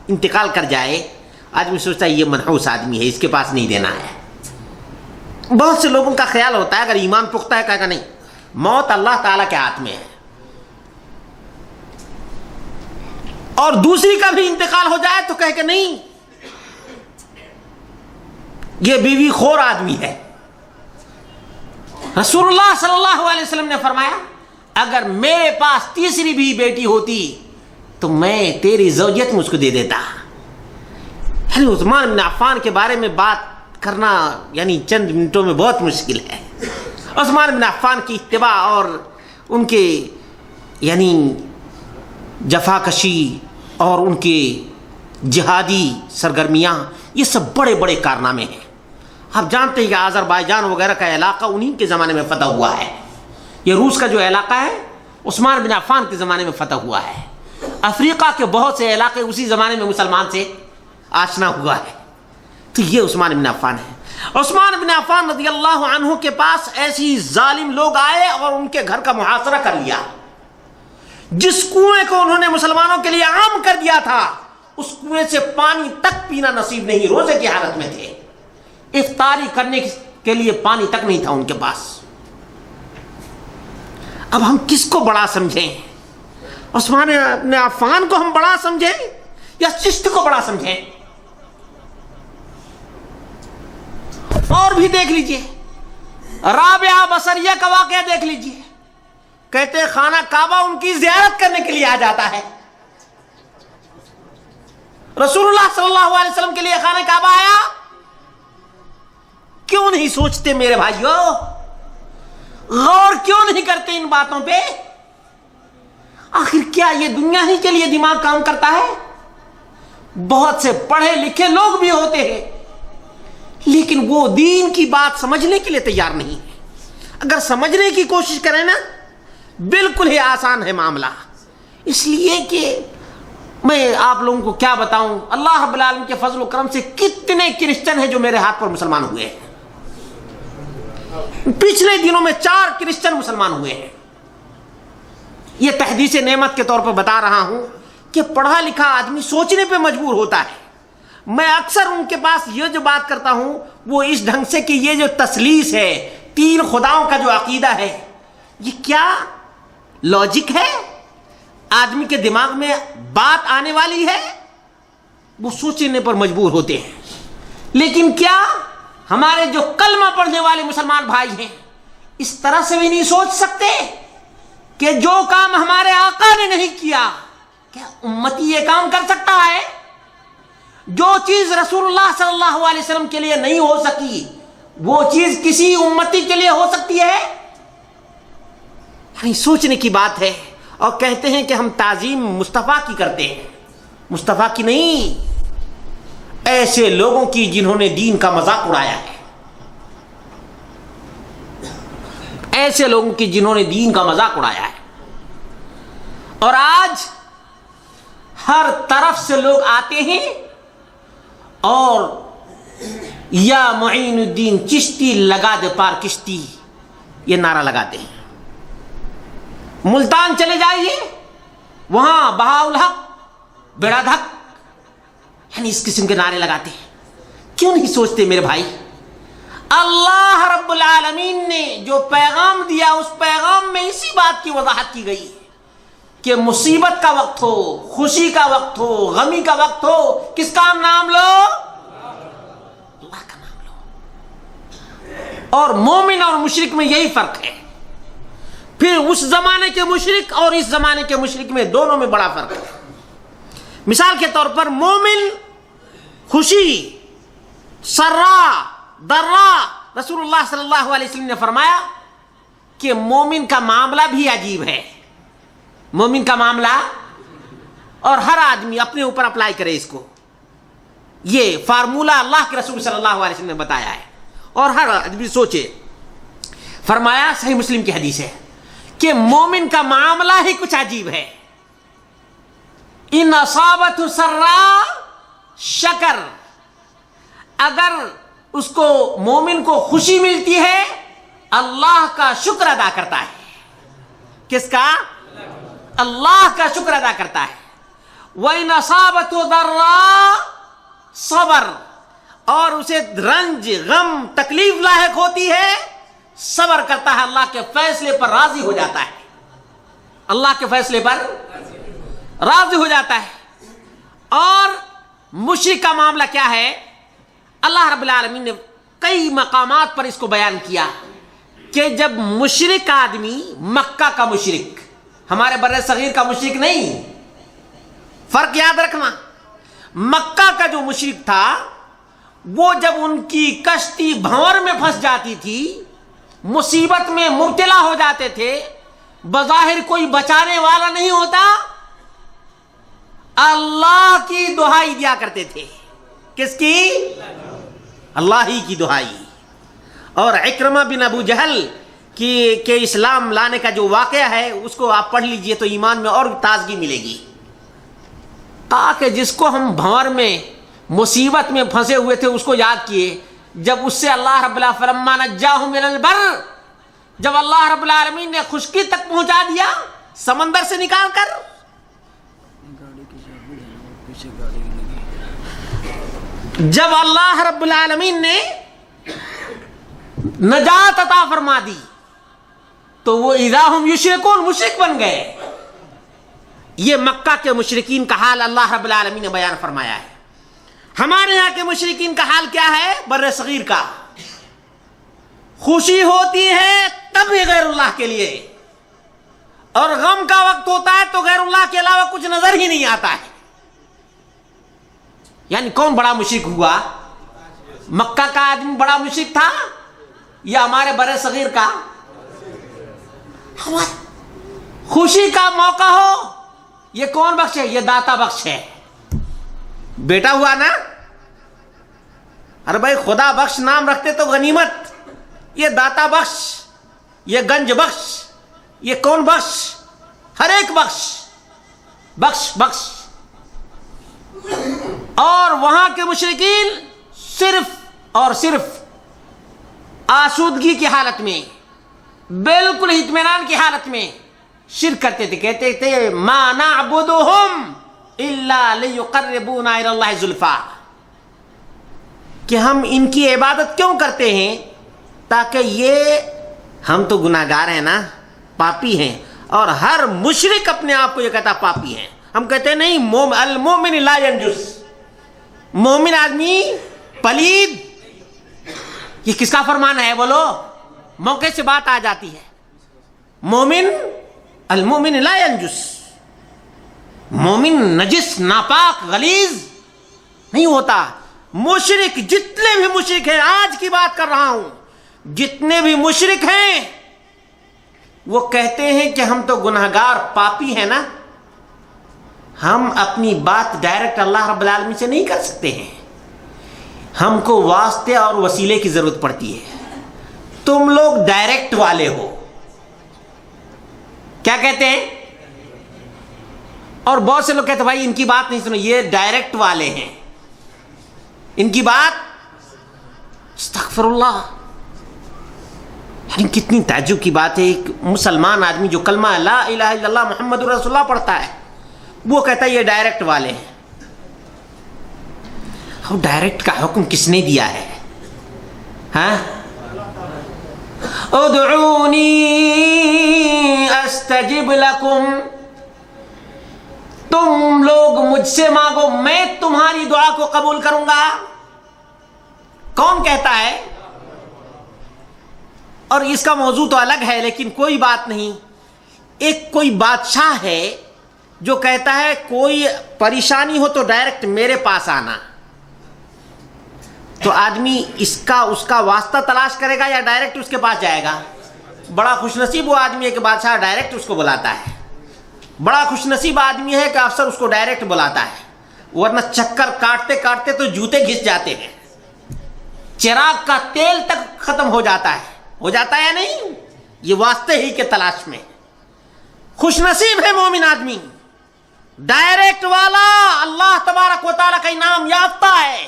انتقال کر جائے, آدمی سوچتا ہے یہ منحوس آدمی ہے, اس کے پاس نہیں دینا ہے. بہت سے لوگوں کا خیال ہوتا ہے اگر ایمان پختہ ہے کہا کہ نہیں, موت اللہ تعالیٰ کے ہاتھ میں ہے. اور دوسری کا بھی انتقال ہو جائے تو کہے کہ نہیں یہ بیوی خور آدمی ہے. رسول اللہ صلی اللہ علیہ وسلم نے فرمایا اگر میرے پاس تیسری بھی بیٹی ہوتی تو میں تیری زوجیت میں اس کو دے دیتا. یعنی عثمان بن عفان کے بارے میں بات کرنا یعنی چند منٹوں میں بہت مشکل ہے. عثمان بن عفان کی اتباع اور ان کے یعنی جفاکشی اور ان کے جہادی سرگرمیاں یہ سب بڑے بڑے کارنامے ہیں. آپ جانتے ہیں کہ آذربائیجان وغیرہ کا علاقہ انہی کے زمانے میں فتح ہوا ہے. یہ روس کا جو علاقہ ہے عثمان بن عفان کے زمانے میں فتح ہوا ہے. افریقہ کے بہت سے علاقے اسی زمانے میں مسلمان سے آشنا ہوا ہے. تو یہ عثمان بن عفان ہے. عثمان بن عفان رضی اللہ عنہ کے پاس ایسی ظالم لوگ آئے اور ان کے گھر کا محاصرہ کر لیا. جس کنویں کو انہوں نے مسلمانوں کے لیے عام کر دیا تھا اس کنویں سے پانی تک پینا نصیب نہیں. روزے کی حالت میں تھے, افطاری کرنے کے لیے پانی تک نہیں تھا ان کے پاس. اب ہم کس کو بڑا سمجھیں؟ عثمان بن عفان کو ہم بڑا سمجھیں یا چشت کو بڑا سمجھیں؟ اور بھی دیکھ لیجئے, رابعہ بصریہ کا واقعہ دیکھ لیجئے. کہتے خانہ کعبہ ان کی زیارت کرنے کے لیے آ جاتا ہے. رسول اللہ صلی اللہ علیہ وسلم کے لیے خانہ کعبہ آیا. کیوں نہیں سوچتے میرے بھائیوں, غور کیوں نہیں کرتے ان باتوں پہ؟ آخر کیا یہ دنیا ہی کے لیے دماغ کام کرتا ہے؟ بہت سے پڑھے لکھے لوگ بھی ہوتے ہیں لیکن وہ دین کی بات سمجھنے کے لیے تیار نہیں ہے. اگر سمجھنے کی کوشش کریں نا بالکل ہی آسان ہے معاملہ. اس لیے کہ میں آپ لوگوں کو کیا بتاؤں, اللہ رب العالمین کے فضل و کرم سے کتنے کرسچن ہیں جو میرے ہاتھ پر مسلمان ہوئے ہیں. پچھلے دنوں میں 4 کرسچن مسلمان ہوئے ہیں. یہ تحدیث نعمت کے طور پر بتا رہا ہوں کہ پڑھا لکھا آدمی سوچنے پہ مجبور ہوتا ہے. میں اکثر ان کے پاس یہ جو بات کرتا ہوں وہ اس ڈھنگ سے کہ یہ جو تثلیث ہے, 3 خداؤں کا جو عقیدہ ہے, یہ کیا لاجک ہے؟ آدمی کے دماغ میں بات آنے والی ہے؟ وہ سوچنے پر مجبور ہوتے ہیں. لیکن کیا ہمارے جو کلمہ پڑھنے والے مسلمان بھائی ہیں اس طرح سے بھی نہیں سوچ سکتے کہ جو کام ہمارے آقا نے نہیں کیا کیا امتی یہ کام کر سکتا ہے؟ جو چیز رسول اللہ صلی اللہ علیہ وسلم کے لیے نہیں ہو سکی وہ چیز کسی امتی کے لیے ہو سکتی ہے؟ یعنی سوچنے کی بات ہے. اور کہتے ہیں کہ ہم تعظیم مصطفیٰ کی کرتے ہیں, مصطفیٰ کی نہیں, ایسے لوگوں کی جنہوں نے دین کا مذاق اڑایا ہے, ایسے لوگوں کی جنہوں نے دین کا مذاق اڑایا ہے. اور آج ہر طرف سے لوگ آتے ہیں اور یا معین الدین چشتی لگا دے پار کشتی یہ نعرہ لگاتے ہیں. ملتان چلے جائیے, وہاں بہاءالحق, بیڑا دھک, یعنی اس قسم کے نعرے لگاتے ہیں. کیوں نہیں سوچتے میرے بھائی, اللہ رب العالمین نے جو پیغام دیا اس پیغام میں اسی بات کی وضاحت کی گئی کہ مصیبت کا وقت ہو, خوشی کا وقت ہو, غمی کا وقت ہو, کس کا نام لو؟ اللہ کا نام لو. اور مومن اور مشرک میں یہی فرق ہے. پھر اس زمانے کے مشرک اور اس زمانے کے مشرک میں دونوں میں بڑا فرق ہے. مثال کے طور پر مومن خوشی, سرا, درا, رسول اللہ صلی اللہ علیہ وسلم نے فرمایا کہ مومن کا معاملہ بھی عجیب ہے. مومن کا معاملہ, اور ہر آدمی اپنے اوپر اپلائی کرے اس کو, یہ فارمولہ اللہ کے رسول صلی اللہ علیہ وسلم نے بتایا ہے اور ہر آدمی سوچے. فرمایا, صحیح مسلم کی حدیث ہے کہ مومن کا معاملہ ہی کچھ عجیب ہے. ان اصابت سرا شکر, اگر اس کو مومن کو خوشی ملتی ہے اللہ کا شکر ادا کرتا ہے. کس کا؟ اللہ کا شکر ادا کرتا ہے. وَإِنْ أَصَابَتْهُ ضَرَّا صبر, اور اسے رنج, غم, تکلیف لاحق ہوتی ہے صبر کرتا ہے, اللہ کے فیصلے پر راضی ہو جاتا ہے, اللہ کے فیصلے پر راضی ہو جاتا ہے. اور مشرک کا معاملہ کیا ہے؟ اللہ رب العالمین نے کئی مقامات پر اس کو بیان کیا کہ جب مشرک آدمی, مکہ کا مشرک, ہمارے بر صغیر کا مشرک نہیں, فرق یاد رکھنا. مکہ کا جو مشرک تھا وہ جب ان کی کشتی بھنور میں پھنس جاتی تھی, مصیبت میں مبتلا ہو جاتے تھے, بظاہر کوئی بچانے والا نہیں ہوتا, اللہ کی دہائی دیا کرتے تھے. کس کی؟ اللہ ہی کی دہائی. اور عکرمہ بن ابو جہل کہ اسلام لانے کا جو واقعہ ہے اس کو آپ پڑھ لیجئے تو ایمان میں اور تازگی ملے گی. تاکہ جس کو ہم بھنور میں مصیبت میں پھنسے ہوئے تھے اس کو یاد کیے, جب اس سے اللہ رب العالمین فلما نجاہم من البر, جب اللہ رب العالمین نے خشکی تک پہنچا دیا سمندر سے نکال کر, جب اللہ رب العالمین نے نجات عطا فرما دی تو وہ اذا ہم یشرکون, مشرک بن گئے. یہ مکہ کے مشرکین کا حال اللہ رب العالمین نے بیان فرمایا ہے. ہمارے یہاں کے مشرکین کا حال کیا ہے؟ بر صغیر کا خوشی ہوتی ہے تب بھی غیر اللہ کے لیے, اور غم کا وقت ہوتا ہے تو غیر اللہ کے علاوہ کچھ نظر ہی نہیں آتا ہے. یعنی کون بڑا مشرک ہوا؟ مکہ کا آدمی بڑا مشرک تھا یا ہمارے بر صغیر کا؟ خوشی کا موقع ہو, یہ کون بخش ہے؟ یہ داتا بخش ہے. بیٹا ہوا نا, ارے بھائی خدا بخش نام رکھتے تو غنیمت, یہ داتا بخش. یہ گنج بخش، یہ کون بخش؟ ہر ایک بخش، بخش بخش۔ اور وہاں کے مشرکین صرف اور صرف آسودگی کی حالت میں، بالکل اطمینان کی حالت میں شرک کرتے تھے، کہتے تھے ما نعبدهم الا لیقربونا الی اللہ زلفا، کہ ہم ان کی عبادت کیوں کرتے ہیں؟ تاکہ یہ، ہم تو گناہگار ہیں نا، پاپی ہیں، اور ہر مشرک اپنے آپ کو یہ کہتا پاپی ہیں۔ ہم کہتے ہیں نہیں، المؤمن لا ینجس، مومن آدمی پلید۔ یہ کس کا فرمان ہے بولو؟ موقع سے بات آ جاتی ہے۔ مومن، المؤمن لا ینجس، مومن نجس، ناپاک، غلیظ نہیں ہوتا۔ مشرک، جتنے بھی مشرک ہیں، آج کی بات کر رہا ہوں، جتنے بھی مشرک ہیں وہ کہتے ہیں کہ ہم تو گناہگار پاپی ہیں نا، ہم اپنی بات ڈائریکٹ اللہ رب العالمین سے نہیں کر سکتے ہیں، ہم کو واسطے اور وسیلے کی ضرورت پڑتی ہے۔ تم لوگ ڈائریکٹ والے ہو۔ کیا کہتے ہیں؟ اور بہت سے لوگ کہتے ہیں بھائی ان کی بات نہیں سنو، یہ ڈائریکٹ والے ہیں، ان کی بات، استغفر اللہ۔ یعنی کتنی تعجب کی بات ہے، ایک مسلمان آدمی جو کلمہ لا الہ الا اللہ محمد رسول اللہ پڑھتا ہے، وہ کہتا ہے یہ ڈائریکٹ والے ہیں۔ اب ڈائریکٹ کا حکم کس نے دیا ہے؟ ہاں، ادعونی استجب لکم، تم لوگ مجھ سے مانگو میں تمہاری دعا کو قبول کروں گا۔ کون کہتا ہے؟ اور اس کا موضوع تو الگ ہے، لیکن کوئی بات نہیں۔ ایک کوئی بادشاہ ہے جو کہتا ہے کوئی پریشانی ہو تو ڈائریکٹ میرے پاس آنا، تو آدمی اس کا واسطہ تلاش کرے گا یا ڈائریکٹ اس کے پاس جائے گا؟ بڑا خوش نصیب وہ آدمی ہے کہ بادشاہ ڈائریکٹ اس کو بلاتا ہے، بڑا خوش نصیب آدمی ہے کہ افسر اس کو ڈائریکٹ بلاتا ہے، ورنہ چکر کاٹتے کاٹتے تو جوتے گھس جاتے ہیں، چراغ کا تیل تک ختم ہو جاتا ہے یا نہیں؟ یہ واسطے ہی کے تلاش میں۔ خوش نصیب ہے مومن آدمی، ڈائریکٹ والا، اللہ تبارک و تعالیٰ کا انعام یافتہ ہے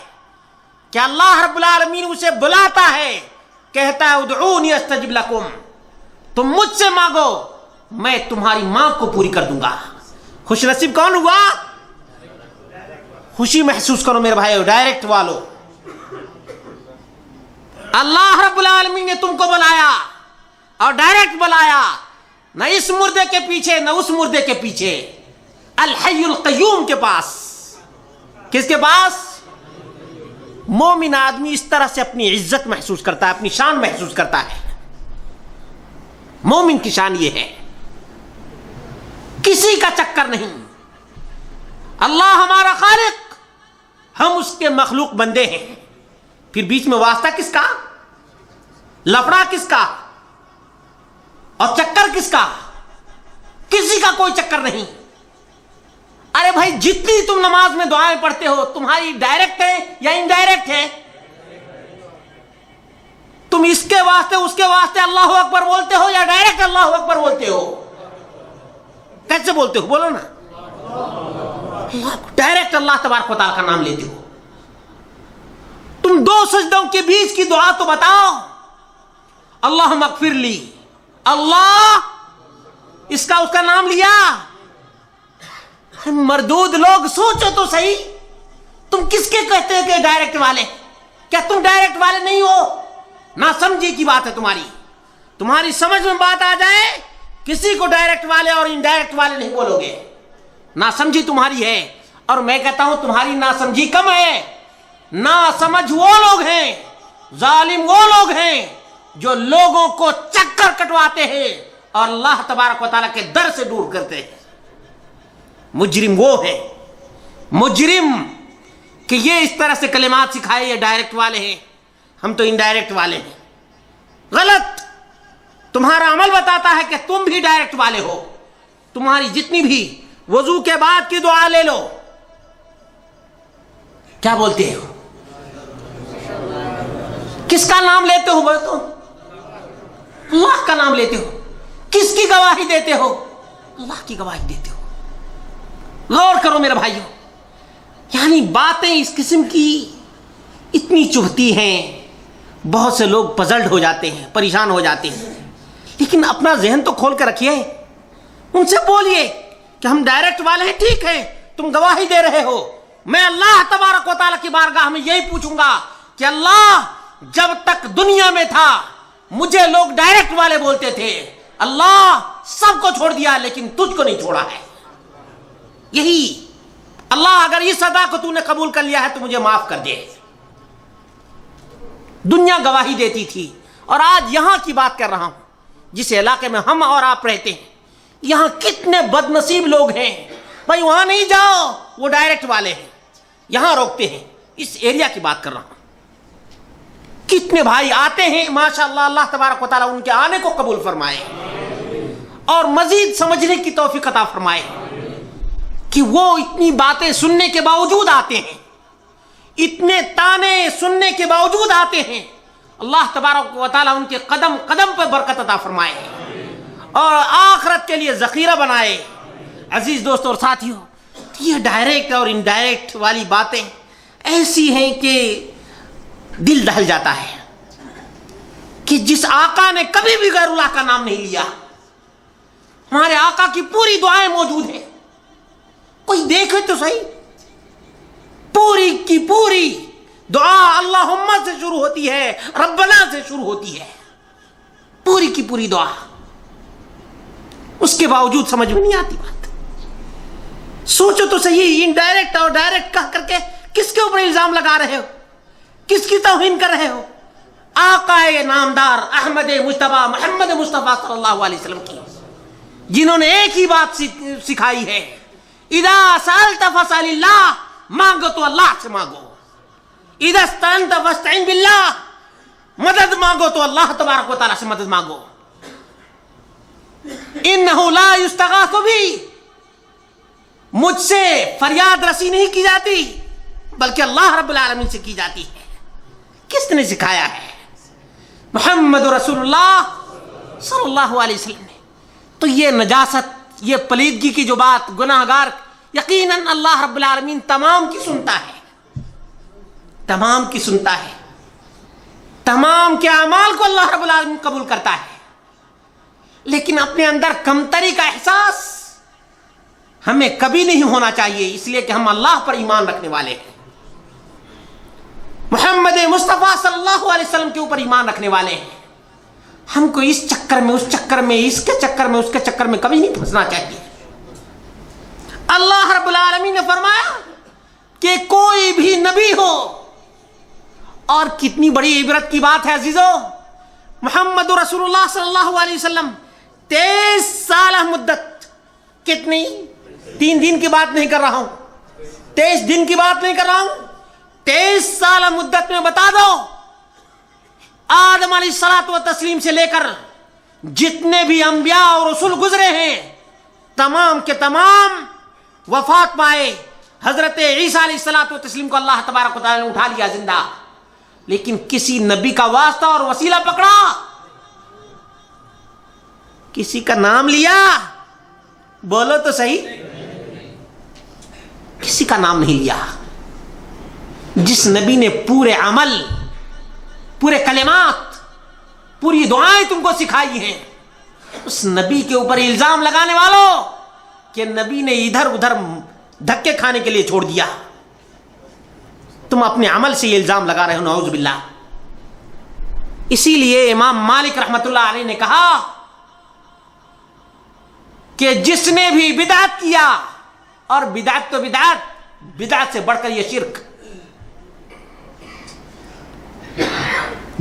کہ اللہ رب العالمین اسے بلاتا ہے، کہتا ہے ادعونی استجب لکم، تم مجھ سے مانگو میں تمہاری مانگ کو پوری کر دوں گا۔ خوش نصیب کون ہوا؟ خوشی محسوس کرو میرے بھائیو، ڈائریکٹ والو۔ اللہ رب العالمین نے تم کو بلایا اور ڈائریکٹ بلایا، نہ اس مردے کے پیچھے نہ اس مردے کے پیچھے، الحی القیوم کے پاس۔ کس کے پاس؟ مومن آدمی اس طرح سے اپنی عزت محسوس کرتا ہے، اپنی شان محسوس کرتا ہے۔ مومن کی شان یہ ہے، کسی کا چکر نہیں، اللہ ہمارا خالق، ہم اس کے مخلوق بندے ہیں، پھر بیچ میں واسطہ کس کا، لفڑا کس کا، اور چکر کس کا؟ کسی کا کوئی چکر نہیں۔ ارے بھائی جتنی تم نماز میں دعائیں پڑھتے ہو تمہاری ڈائریکٹ ہے یا انڈائریکٹ ہے؟ تم اس کے واسطے اس کے واسطے اللہ اکبر بولتے ہو یا ڈائریکٹ اللہ اکبر بولتے ہو؟ کیسے بولتے ہو بولو نا، ڈائریکٹ اللہ تبارک و تعالیٰ کا نام لیتے ہو۔ تم دو سجدوں کے بیچ کی دعا تو بتاؤ، اللہم اغفر لی، اللہ اس کا نام لیا۔ مردود لوگ سوچو تو صحیح، تم کس کے کہتے ہیں کہ ڈائریکٹ والے؟ کیا تم ڈائریکٹ والے نہیں ہو؟ نہ سمجھی کی بات ہے تمہاری سمجھ میں بات آ جائے، کسی کو ڈائریکٹ والے اور انڈائریکٹ والے نہیں بولو گے، نہ سمجھی تمہاری ہے۔ اور میں کہتا ہوں تمہاری نہ سمجھی کم ہے، نہ سمجھ وہ لوگ ہیں، ظالم وہ لوگ ہیں جو لوگوں کو چکر کٹواتے ہیں اور اللہ تبارک و تعالیٰ کے در سے دور کرتے ہیں۔ مجرم وہ ہیں، مجرم کہ یہ اس طرح سے کلمات سکھائے، یہ ڈائریکٹ والے ہیں، ہم تو انڈائریکٹ والے ہیں۔ غلط، تمہارا عمل بتاتا ہے کہ تم بھی ڈائریکٹ والے ہو۔ تمہاری جتنی بھی وضو کے بعد کی دعا لے لو، کیا بولتے ہو؟ کس کا نام لیتے ہو بولے تو؟ اللہ کا نام لیتے ہو، کس کی گواہی دیتے ہو؟ اللہ کی گواہی دیتے ہو۔ غور کرو میرے بھائیو، یعنی باتیں اس قسم کی اتنی چبھتی ہیں، بہت سے لوگ پزلڈ ہو جاتے ہیں، پریشان ہو جاتے ہیں، لیکن اپنا ذہن تو کھول کے رکھیے، ان سے بولیے کہ ہم ڈائریکٹ والے ہیں، ٹھیک ہے تم گواہی دے رہے ہو، میں اللہ تبارک و تعالیٰ کی بارگاہ میں یہی پوچھوں گا کہ اللہ جب تک دنیا میں تھا مجھے لوگ ڈائریکٹ والے بولتے تھے، اللہ سب کو چھوڑ دیا لیکن تجھ کو نہیں چھوڑا ہے، یہی اللہ اگر اس صدا کو تو نے قبول کر لیا ہے تو مجھے معاف کر دے۔ دنیا گواہی دیتی تھی، اور آج یہاں کی بات کر رہا ہوں، جس علاقے میں ہم اور آپ رہتے ہیں، یہاں کتنے بد نصیب لوگ ہیں، بھائی وہاں نہیں جاؤ وہ ڈائریکٹ والے ہیں، یہاں روکتے ہیں۔ اس ایریا کی بات کر رہا ہوں، کتنے بھائی آتے ہیں ماشاءاللہ، اللہ تبارک و تعالیٰ ان کے آنے کو قبول فرمائے اور مزید سمجھنے کی توفیق عطا فرمائے کہ وہ اتنی باتیں سننے کے باوجود آتے ہیں، اتنے تانے سننے کے باوجود آتے ہیں، اللہ تبارک و تعالیٰ ان کے قدم قدم پر برکت عطا فرمائے اور آخرت کے لیے ذخیرہ بنائے۔ عزیز دوستوں اور ساتھیوں، یہ ڈائریکٹ اور انڈائریکٹ والی باتیں ایسی ہیں کہ دل دہل جاتا ہے کہ جس آقا نے کبھی بھی غیر اللہ کا نام نہیں لیا، ہمارے آقا کی پوری دعائیں موجود ہیں، کوئی دیکھے تو صحیح، پوری کی پوری دعا اللہم سے شروع ہوتی ہے، ربنا سے شروع ہوتی ہے، پوری کی پوری دعا، اس کے باوجود سمجھ میں نہیں آتی بات۔ سوچو تو صحیح، انڈائریکٹ اور ڈائریکٹ کہہ کر کے کس کے اوپر الزام لگا رہے ہو، کس کی توہین کر رہے ہو؟ آقا نامدار احمد مجتبیٰ محمد مصطفیٰ صلی اللہ علیہ وسلم کی، جنہوں نے ایک ہی بات سکھائی ہے، اذا سألت فاسأل اللہ، مانگو تو اللہ سے مانگو، اذا استعنت فاستعن باللہ، مدد مانگو تو اللہ تبارک و تعالیٰ سے مدد مانگو۔ انہ لا یستغاث بی، مجھ سے فریاد رسی نہیں کی جاتی بلکہ اللہ رب العالمین سے کی جاتی ہے۔ کس نے سکھایا ہے؟ محمد رسول اللہ صلی اللہ علیہ وسلم نے۔ تو یہ نجاست، یہ پلیدگی کی جو بات، گناہ گار یقیناً اللہ رب العالمین تمام کی سنتا ہے، تمام کی سنتا ہے، تمام کے اعمال کو اللہ رب العالمین قبول کرتا ہے، لیکن اپنے اندر کمتری کا احساس ہمیں کبھی نہیں ہونا چاہیے، اس لیے کہ ہم اللہ پر ایمان رکھنے والے ہیں، محمد مصطفیٰ صلی اللہ علیہ وسلم کے اوپر ایمان رکھنے والے ہیں۔ ہم کو اس چکر میں، اس چکر میں، اس کے چکر میں، اس کے چکر میں کبھی نہیں پھنسنا چاہیے۔ اللہ رب العالمین نے فرمایا کہ کوئی بھی نبی ہو، اور کتنی بڑی عبرت کی بات ہے عزیزو، محمد رسول اللہ صلی اللہ علیہ وسلم 23 سالہ مدت، کتنی؟ 3 دن کی بات نہیں کر رہا ہوں، 23 دن کی بات نہیں کر رہا ہوں، 23 سالہ مدت میں بتا دو، آدم علیہ الصلوۃ والتسلیم سے لے کر جتنے بھی انبیاء اور رسول گزرے ہیں، تمام کے تمام وفات پائے۔ حضرت عیسیٰ علیہ الصلوۃ والتسلیم کو اللہ تبارک و تعالیٰ نے اٹھا لیا زندہ، لیکن کسی نبی کا واسطہ اور وسیلہ پکڑا، کسی کا نام لیا؟ بولو تو صحیح، کسی کا نام نہیں لیا۔ جس نبی نے پورے عمل، پورے کلمات، پوری دعائیں تم کو سکھائی ہیں، اس نبی کے اوپر الزام لگانے والوں کہ نبی نے ادھر ادھر دھکے کھانے کے لیے چھوڑ دیا، تم اپنے عمل سے یہ الزام لگا رہے ہو، نعوذ باللہ۔ اسی لیے امام مالک رحمت اللہ علیہ نے کہا کہ جس نے بھی بدعت کیا، اور بدعت تو بدعت سے بڑھ کر یہ شرک،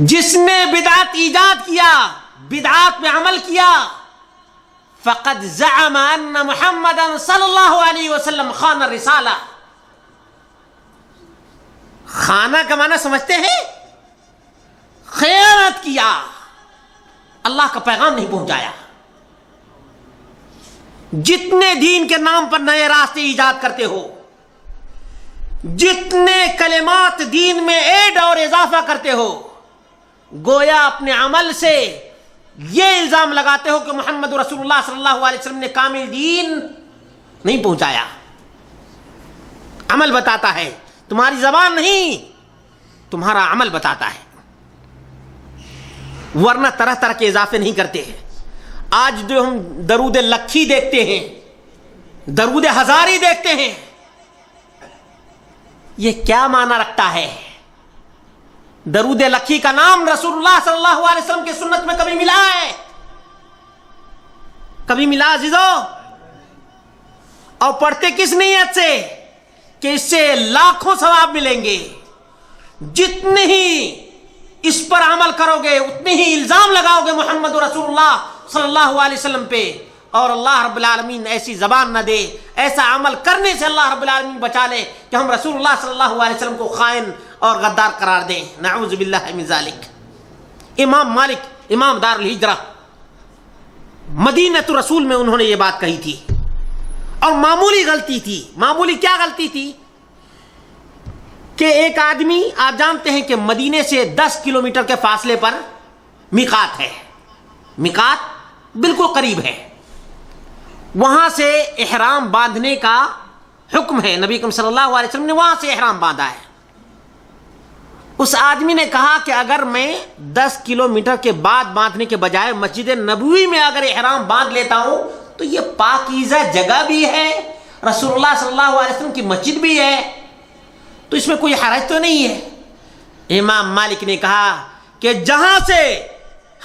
جس نے بدعت ایجاد کیا، بدعات میں عمل کیا، فقد زعم ان محمد صلی اللہ علیہ وسلم خان الرسالہ۔ خانہ کا معنی سمجھتے ہیں؟ خیانت کیا، اللہ کا پیغام نہیں پہنچایا۔ جتنے دین کے نام پر نئے راستے ایجاد کرتے ہو، جتنے کلمات دین میں ایڈ اور اضافہ کرتے ہو، گویا اپنے عمل سے یہ الزام لگاتے ہو کہ محمد رسول اللہ صلی اللہ علیہ وسلم نے کامل دین نہیں پہنچایا. عمل بتاتا ہے، تمہاری زبان نہیں، تمہارا عمل بتاتا ہے، ورنہ طرح طرح کے اضافے نہیں کرتے ہیں. آج جو ہم درود لکھی دیکھتے ہیں، درود ہزاری دیکھتے ہیں، یہ کیا معنی رکھتا ہے؟ درود لکھی کا نام رسول اللہ صلی اللہ علیہ وسلم کی سنت میں کبھی ملا ہے؟ کبھی ملا عزیزو؟ اور پڑھتے کس نیت سے کہ اس سے لاکھوں ثواب ملیں گے. جتنے ہی اس پر عمل کرو گے اتنے ہی الزام لگاؤ گے محمد رسول اللہ صلی اللہ علیہ وسلم پہ، اور اللہ رب العالمین ایسی زبان نہ دے، ایسا عمل کرنے سے اللہ رب العالمین بچا لے کہ ہم رسول اللہ صلی اللہ علیہ وسلم کو خائن اور غدار قرار دیں. نعوذ باللہ من ذالک. امام مالک امام دار الہجرہ مدینہ رسول میں انہوں نے یہ بات کہی تھی، اور معمولی غلطی تھی. معمولی کیا غلطی تھی؟ کہ ایک آدمی، آپ جانتے ہیں کہ مدینے سے 10 کلومیٹر کے فاصلے پر میقات ہے، میقات بالکل قریب ہے، وہاں سے احرام باندھنے کا حکم ہے. نبی کریم صلی اللہ علیہ وسلم نے وہاں سے احرام باندھا ہے. اس آدمی نے کہا کہ اگر میں 10 کلومیٹر کے بعد باندھنے کے بجائے مسجد نبوی میں اگر احرام باندھ لیتا ہوں تو یہ پاکیزہ جگہ بھی ہے، رسول اللہ صلی اللہ علیہ وسلم کی مسجد بھی ہے، تو اس میں کوئی حرج تو نہیں ہے. امام مالک نے کہا کہ جہاں سے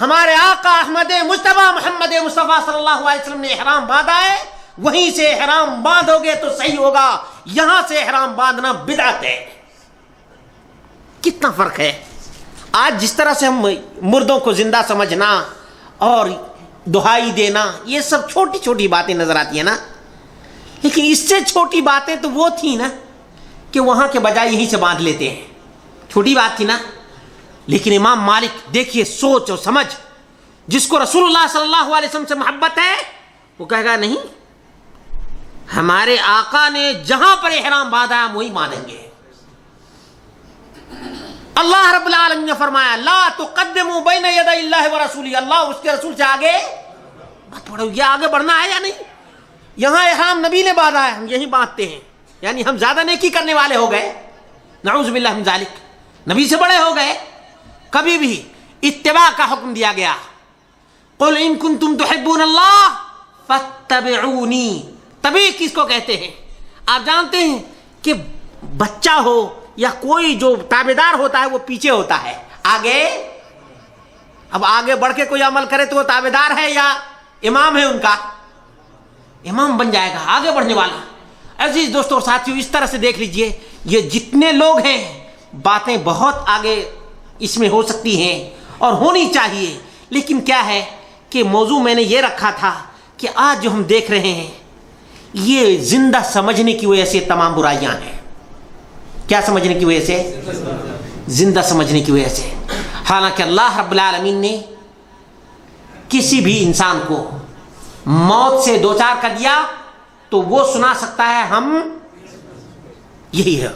ہمارے آقا احمد مجتبی محمد مصطفیٰ صلی اللہ علیہ وسلم نے احرام باندھا ہے وہیں سے احرام باندھو گے تو صحیح ہوگا، یہاں سے احرام باندھنا بدعت ہے. کتنا فرق ہے. آج جس طرح سے ہم مردوں کو زندہ سمجھنا اور دہائی دینا، یہ سب چھوٹی چھوٹی باتیں نظر آتی ہیں نا، لیکن اس سے چھوٹی باتیں تو وہ تھی نا کہ وہاں کے بجائے یہیں سے باندھ لیتے ہیں. چھوٹی بات تھی نا. لیکن امام مالک دیکھیے سوچ اور سمجھ، جس کو رسول اللہ صلی اللہ علیہ وسلم سے محبت ہے وہ کہے گا نہیں، ہمارے آقا نے جہاں پر احرام باندھا ہم وہیں باندھیں گے. اللہ رب العالمین نے فرمایا لا تقدموا بین یدی اللہ ورسولہ، اللہ اس کے رسول سے آگے مت بڑھو. یہ آگے بڑھنا ہے یا نہیں؟ یہاں احرام نبی نے باندھا ہے، ہم یہیں باندھتے ہیں، یعنی ہم زیادہ نیکی کرنے والے ہو گئے. نعوذ باللہ من ذالک. نبی سے بڑے ہو گئے. کبھی بھی اتباع کا حکم دیا گیا، قل ان کنتم تحبون اللہ فاتبعونی. تبع کس کو کہتے ہیں؟ آپ جانتے ہیں کہ بچہ ہو یا کوئی جو تابعدار ہوتا ہے وہ پیچھے ہوتا ہے، آگے اب آگے بڑھ کے کوئی عمل کرے تو وہ تابعدار ہے یا امام ہے؟ ان کا امام بن جائے گا، آگے بڑھنے والا. عزیز دوستوں اور ساتھیوں، اس طرح سے دیکھ لیجئے یہ جتنے لوگ ہیں باتیں بہت آگے اس میں ہو سکتی ہیں اور ہونی چاہیے، لیکن کیا ہے کہ موضوع میں نے یہ رکھا تھا کہ آج جو ہم دیکھ رہے ہیں یہ زندہ سمجھنے کی وجہ سے تمام برائیاں ہیں. کیا سمجھنے کی وجہ سے؟ زندہ سمجھنے کی وجہ سے. حالانکہ اللہ رب العالمین نے کسی بھی انسان کو موت سے دوچار کر دیا تو وہ سنا سکتا ہے ہم، یہی ہے.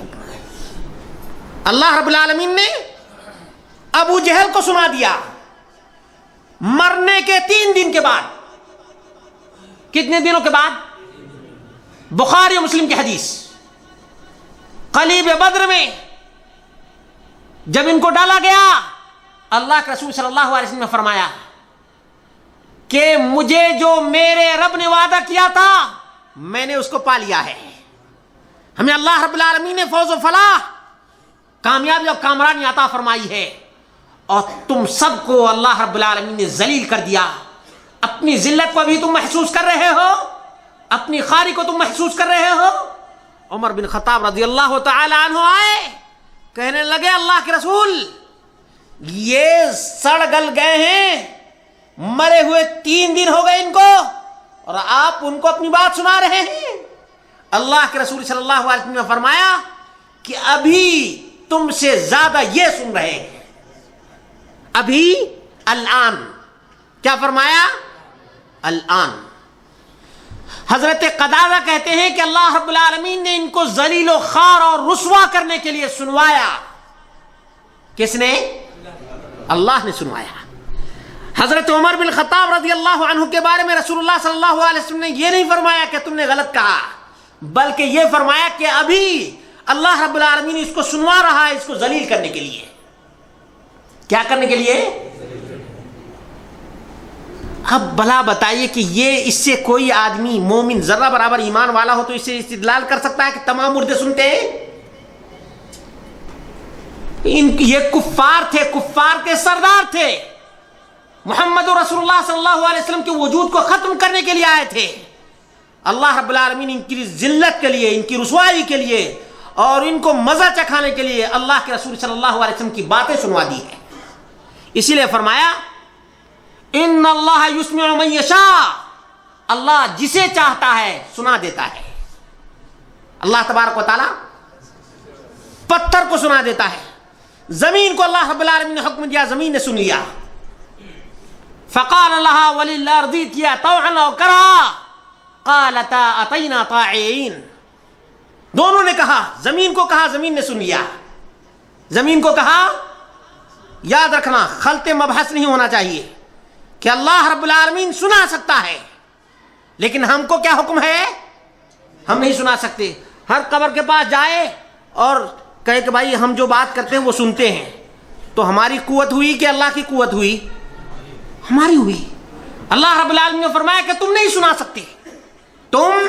اللہ رب العالمین نے ابو جہل کو سنا دیا مرنے کے 3 دن کے بعد. کتنے دنوں کے بعد؟ بخاری و مسلم کی حدیث. قلیب بدر میں جب ان کو ڈالا گیا، اللہ کے رسول صلی اللہ علیہ وسلم نے فرمایا کہ مجھے جو میرے رب نے وعدہ کیا تھا میں نے اس کو پا لیا ہے. ہمیں اللہ رب العالمین نے فوز و فلاح، کامیابی اور کامرانی عطا فرمائی ہے، اور تم سب کو اللہ رب العالمین نے ذلیل کر دیا. اپنی ذلت کو ابھی تم محسوس کر رہے ہو، اپنی خاری کو تم محسوس کر رہے ہو. عمر بن خطاب رضی اللہ تعالی عنہ آئے، کہنے لگے اللہ کے رسول یہ سڑ گل گئے ہیں، مرے ہوئے 3 دن ہو گئے ان کو، اور آپ ان کو اپنی بات سنا رہے ہیں. اللہ کے رسول صلی اللہ علیہ وسلم نے فرمایا کہ ابھی تم سے زیادہ یہ سن رہے ہیں، ابھی الان. کیا فرمایا؟ الان. حضرت قتادہ کہتے ہیں کہ اللہ رب العالمین نے ان کو ذلیل و خوار اور رسوا کرنے کے لیے سنوایا. کس نے؟ اللہ نے سنوایا. حضرت عمر بن خطاب رضی اللہ عنہ کے بارے میں رسول اللہ صلی اللہ علیہ وسلم نے یہ نہیں فرمایا کہ تم نے غلط کہا، بلکہ یہ فرمایا کہ ابھی اللہ رب العالمین اس کو سنوا رہا ہے، اس کو ذلیل کرنے کے لیے۔ کیا کرنے کے لیے؟ اب بھلا بتائیے کہ یہ اس سے کوئی آدمی مومن ذرہ برابر ایمان والا ہو تو اس سے استدلال کر سکتا ہے کہ تمام مردے سنتے ہیں؟ یہ کفار تھے، کفار کے سردار تھے، محمد رسول اللہ صلی اللہ علیہ وسلم کے وجود کو ختم کرنے کے لیے آئے تھے۔ اللہ رب العالمین ان کی ذلت کے لیے، ان کی رسوائی کے لیے اور ان کو مزہ چکھانے کے لیے اللہ کے رسول صلی اللہ علیہ وسلم کی باتیں سنوا دی ہیں۔ اسی لیے فرمایا ان اللہ یسمع من یشاء، اللہ جسے چاہتا ہے سنا دیتا ہے۔ اللہ تبارک و تعالی پتھر کو سنا دیتا ہے، زمین کو اللہ رب العالمین نے حکم دیا، زمین نے سن لیا۔ فقال لها وللارض ائتيا طوعا او كرها قالتا اتينا طاعين، دونوں نے کہا، زمین کو کہا، زمین نے سن لیا۔ زمین کو کہا، یاد رکھنا خلط مبحث نہیں ہونا چاہیے کہ اللہ رب العالمین سنا سکتا ہے لیکن ہم کو کیا حکم ہے؟ ہم نہیں سنا سکتے۔ ہر قبر کے پاس جائے اور کہے کہ بھائی ہم جو بات کرتے ہیں وہ سنتے ہیں، تو ہماری قوت ہوئی کہ اللہ کی قوت ہوئی؟ ہماری ہوئی۔ اللہ رب العالمین نے فرمایا کہ تم نہیں سنا سکتے، تم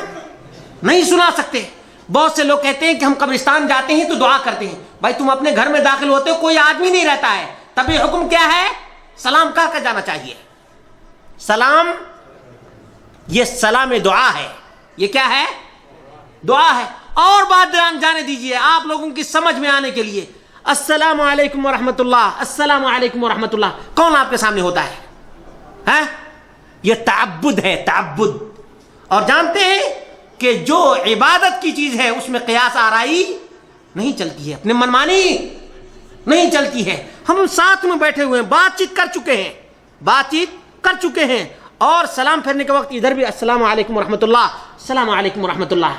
نہیں سنا سکتے۔ بہت سے لوگ کہتے ہیں کہ ہم قبرستان جاتے ہیں تو دعا کرتے ہیں، بھائی تم اپنے گھر میں داخل ہوتے ہو، کوئی آدمی نہیں رہتا ہے، تبھی حکم کیا ہے؟ سلام کہہ کر جانا چاہیے۔ سلام، یہ سلام دعا ہے، یہ کیا ہے؟ دعا ہے۔ اور بات جانے دیجئے آپ لوگوں کی سمجھ میں آنے کے لیے، السلام علیکم ورحمۃ اللہ، السلام علیکم ورحمۃ اللہ کون آپ کے سامنے ہوتا ہے؟ یہ تعبد ہے، تعبد۔ اور جانتے ہیں کہ جو عبادت کی چیز ہے اس میں قیاس آرائی نہیں چلتی ہے، اپنے منمانی نہیں چلتی ہے۔ ہم ساتھ میں بیٹھے ہوئے ہیں، بات چیت کر چکے ہیں اور سلام پھیرنے کے وقت ادھر بھی السلام علیکم ورحمۃ اللہ، السلام علیکم ورحمۃ اللہ۔